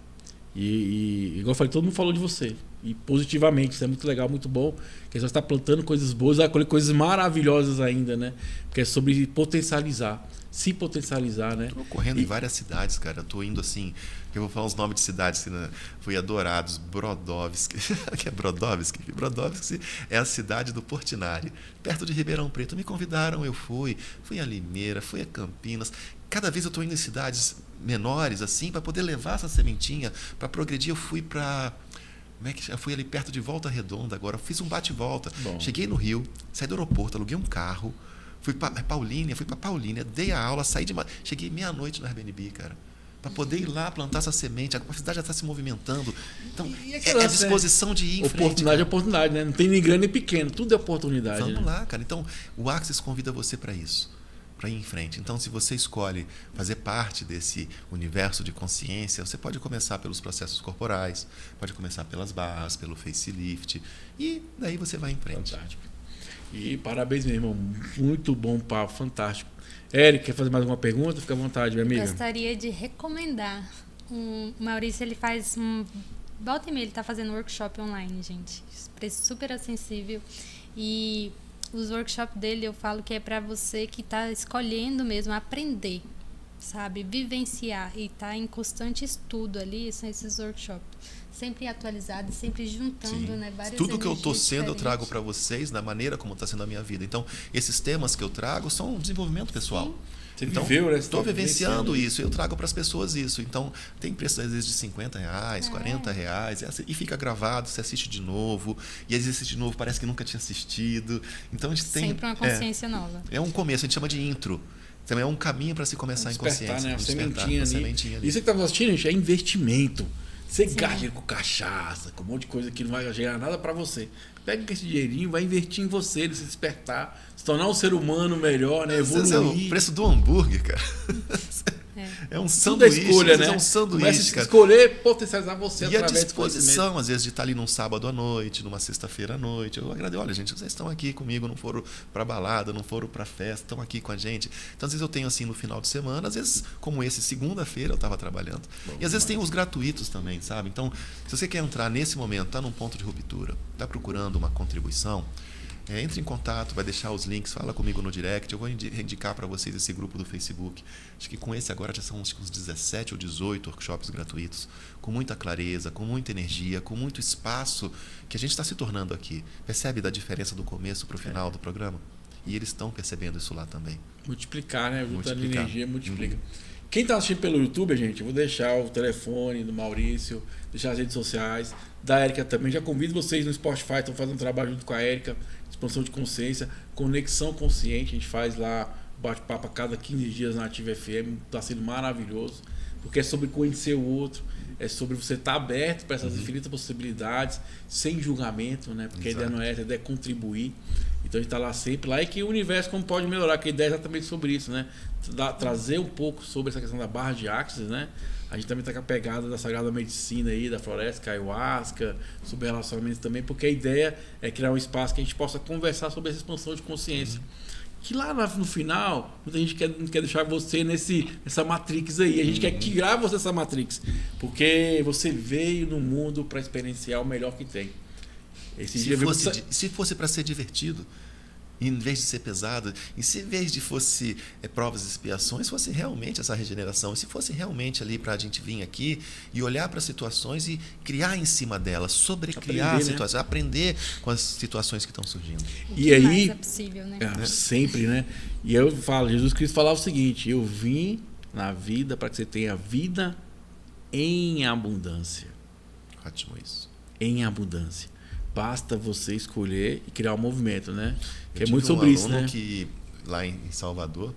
E igual eu falei, todo mundo falou de você. E positivamente, isso é muito legal, muito bom. Que você está plantando coisas boas, vai colher coisas maravilhosas ainda, né? Porque é sobre potencializar. Se potencializar, né? Estou correndo em várias cidades, cara. Estou indo assim. Eu vou falar os nomes de cidades que, né? Fui a Dourados, Brodowski. Que é Brodowski? Brodowski é a cidade do Portinari, perto de Ribeirão Preto. Me convidaram, eu fui. Fui a Limeira, fui a Campinas. Cada vez eu estou indo em cidades menores, assim, para poder levar essa sementinha, para progredir. Eu fui para. Como é que eu fui ali perto de Volta Redonda agora. Eu fiz um bate-volta. Cheguei no Rio, saí do aeroporto, aluguei um carro. Fui para Paulínia, dei a aula, saí de. Cheguei meia-noite no Airbnb, cara. Para poder ir lá plantar essa semente. A cidade já está se movimentando. Então, é a disposição de ir em frente. Oportunidade é oportunidade, né? Não tem nem grande nem pequeno, tudo é oportunidade. Vamos lá, cara. Então, o Axis convida você para isso, para ir em frente. Então, se você escolhe fazer parte desse universo de consciência, você pode começar pelos processos corporais, pode começar pelas barras, pelo facelift, e daí você vai em frente. Fantástico. E parabéns, meu irmão. Muito bom papo, fantástico. Eric, quer fazer mais alguma pergunta? Fica à vontade, minha amiga. Gostaria de recomendar. O Maurício, ele faz volta e meia, ele está fazendo workshop online, gente. Preço super acessível. E os workshops dele, eu falo que é para você que está escolhendo mesmo aprender, sabe? Vivenciar e tá em constante estudo ali, são esses workshops. Sempre atualizado, sempre juntando, né, várias Tudo que eu estou sendo, diferentes. eu trago para vocês da maneira como está sendo a minha vida. Então, esses temas que eu trago são um desenvolvimento pessoal. Sim. Você então, viveu, né? estou vivenciando isso, eu trago para as pessoas isso. Então, tem preço às vezes de R$50, R$40, e fica gravado, você assiste de novo, e às vezes assiste de novo, parece que nunca tinha assistido. Então, a gente tem sempre uma consciência nova. É um começo, a gente chama de intro. Também é um caminho para se começar em consciência. Né? A sementinha ali. Isso que está assistindo, gente, é investimento. Você gasta dinheiro com cachaça, com um monte de coisa que não vai gerar nada para você. Pega esse dinheirinho, vai investir em você, se despertar, se tornar um ser humano melhor, né? Evoluir. É o preço do hambúrguer, cara. É um sanduíche, escolha, né? É um sanduíche, começa cara. Escolher, potencializar você e através a disposição, às vezes, de estar ali num sábado à noite, numa sexta-feira à noite. Eu agradeço, olha, gente, vocês estão aqui comigo, não foram para balada, não foram para festa, estão aqui com a gente. Então, às vezes eu tenho assim no final de semana, às vezes, como esse, segunda-feira eu estava trabalhando. E às vezes tem os gratuitos também, sabe? Então, se você quer entrar nesse momento, está num ponto de ruptura, está procurando uma contribuição, entre em contato, vai deixar os links, fala comigo no direct, eu vou indicar para vocês esse grupo do Facebook. Acho que com esse agora já são uns 17 ou 18 workshops gratuitos, com muita clareza, com muita energia, com muito espaço que a gente está se tornando aqui. Percebe da diferença do começo para o final do programa? E eles estão percebendo isso lá também. Multiplicar, né? Juntando energia, multiplica. Quem está assistindo pelo YouTube, gente, eu vou deixar o telefone do Maurício, deixar as redes sociais, da Érica também. Já convido vocês no Spotify, estão fazendo um trabalho junto com a Érica, expansão de consciência, conexão consciente. A gente faz lá bate-papo a cada 15 dias na Ativa FM. Está sendo maravilhoso, porque é sobre conhecer o outro, é sobre você estar aberto para essas infinitas possibilidades, sem julgamento, né? Porque Exato. a ideia não é essa, a ideia é contribuir. Então a gente está lá sempre, lá, e que o universo como pode melhorar, que a ideia é exatamente sobre isso, né? Trazer um pouco sobre essa questão da barra de Axis, né? A gente também está com a pegada da Sagrada Medicina aí, da floresta, ayahuasca, sobre relacionamento também, porque a ideia é criar um espaço que a gente possa conversar sobre essa expansão de consciência. Que lá no final, muita gente não quer deixar você nessa matrix aí. A gente quer tirar você dessa matrix, porque você veio no mundo para experienciar o melhor que tem. Se fosse para ser divertido, em vez de ser pesado, e se em vez de fosse provas e expiações, fosse realmente essa regeneração, e se fosse realmente ali para a gente vir aqui e olhar para as situações e criar em cima delas, sobrecriar as situações, né? Aprender com as situações que estão surgindo. E aí, mais é possível, né? Sempre, né? E eu falo, Jesus Cristo falava o seguinte: eu vim na vida para que você tenha vida em abundância. Ótimo isso. Em abundância. Basta você escolher e criar um movimento, né? Que é tive muito sobre isso, né? que lá em Salvador,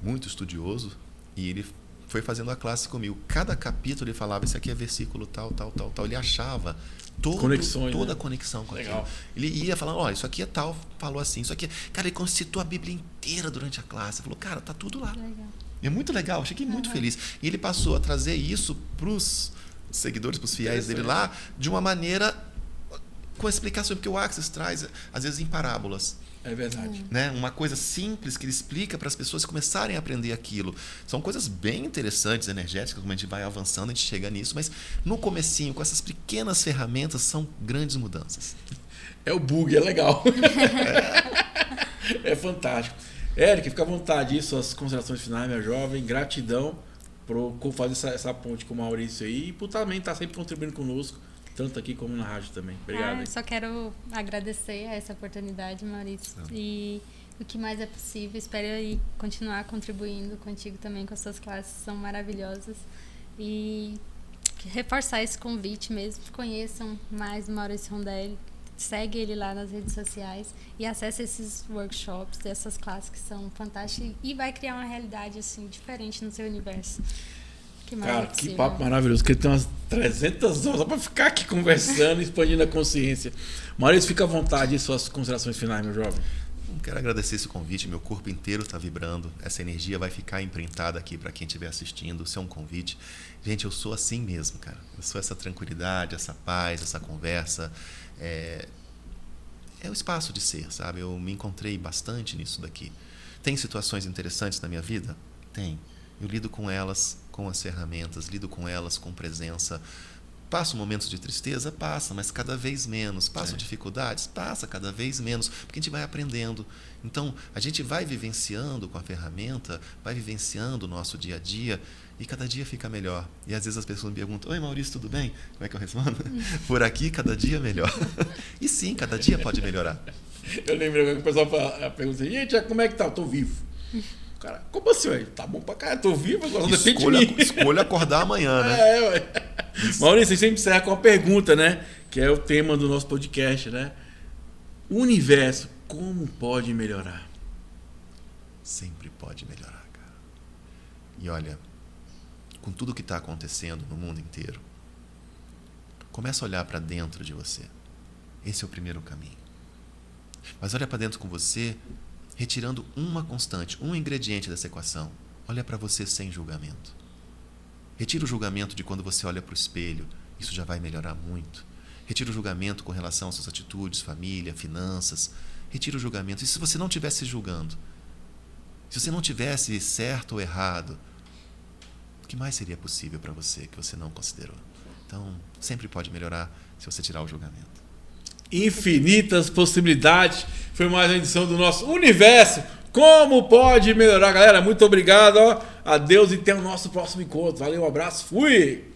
muito estudioso, e ele foi fazendo a classe comigo. Cada capítulo ele falava, esse aqui é versículo tal, tal, tal, tal. Ele achava toda a conexão com aquilo. Ele ia falando, olha, isso aqui é tal, falou assim, isso aqui é... Cara, ele citou a Bíblia inteira durante a classe. Ele falou, cara, tá tudo lá. Legal. É muito legal, fiquei muito feliz. E ele passou a trazer isso para os seguidores, para os fiéis dele lá, de uma maneira com explicação, porque o Axis traz, às vezes, em parábolas. É verdade. Né? Uma coisa simples que ele explica para as pessoas começarem a aprender aquilo. São coisas bem interessantes, energéticas, como a gente vai avançando, a gente chega nisso, mas no comecinho, com essas pequenas ferramentas, são grandes mudanças. É o bug, é legal. É fantástico. Eric, fica à vontade aí, suas considerações finais, minha jovem. Gratidão por fazer essa ponte com o Maurício aí e por também estar sempre contribuindo conosco, tanto aqui como na rádio também. Obrigado. Só quero agradecer a essa oportunidade, Maurício. E o que mais é possível, espero aí continuar contribuindo contigo também com as suas classes, são maravilhosas. E reforçar esse convite mesmo, conheçam mais o Maurício Rondelli, segue ele lá nas redes sociais e acesse esses workshops, essas classes que são fantásticas e vai criar uma realidade assim diferente no seu universo. Cara, que papo maravilhoso, que ele tem umas 300 horas para ficar aqui conversando, expandindo a consciência. Maurício, fica à vontade e suas considerações finais, meu jovem. Quero agradecer esse convite, meu corpo inteiro está vibrando, essa energia vai ficar imprintada aqui para quem estiver assistindo, isso é um convite. Gente, eu sou assim mesmo, cara. Eu sou essa tranquilidade, essa paz, essa conversa. É o espaço de ser, sabe? Eu me encontrei bastante nisso daqui. Tem situações interessantes na minha vida? Tem. Eu lido com elas com as ferramentas, lido com elas com presença. Passo momentos de tristeza? Passa, mas cada vez menos. Passo dificuldades? Passa cada vez menos, porque a gente vai aprendendo. Então, a gente vai vivenciando com a ferramenta, vai vivenciando o nosso dia a dia e cada dia fica melhor. E às vezes as pessoas me perguntam, oi Maurício, tudo bem? Como é que eu respondo? Por aqui, cada dia melhor. E sim, cada dia pode melhorar. Eu lembro que o pessoal pergunta assim, gente, como é que tá? Eu tô vivo. Cara, como assim? Ué? Tá bom pra cá, tô vivo, agora não depende de mim. Escolha acordar amanhã, né? Ué. Maurício, a gente sempre encerra com uma pergunta, né? Que é o tema do nosso podcast, né? O universo, como pode melhorar? Sempre pode melhorar, cara. E olha, com tudo que está acontecendo no mundo inteiro, começa a olhar para dentro de você. Esse é o primeiro caminho. Mas olha para dentro com você, retirando uma constante, um ingrediente dessa equação. Olha para você sem julgamento. Retira o julgamento de quando você olha para o espelho. Isso já vai melhorar muito. Retira o julgamento com relação às suas atitudes, família, finanças. Retira o julgamento. E se você não estivesse julgando? Se você não tivesse certo ou errado, o que mais seria possível para você que você não considerou? Então, sempre pode melhorar se você tirar o julgamento. Infinitas possibilidades. Foi mais uma edição do nosso Universo. Como pode melhorar, galera? Muito obrigado. Adeus e até o nosso próximo encontro. Valeu, um abraço. Fui!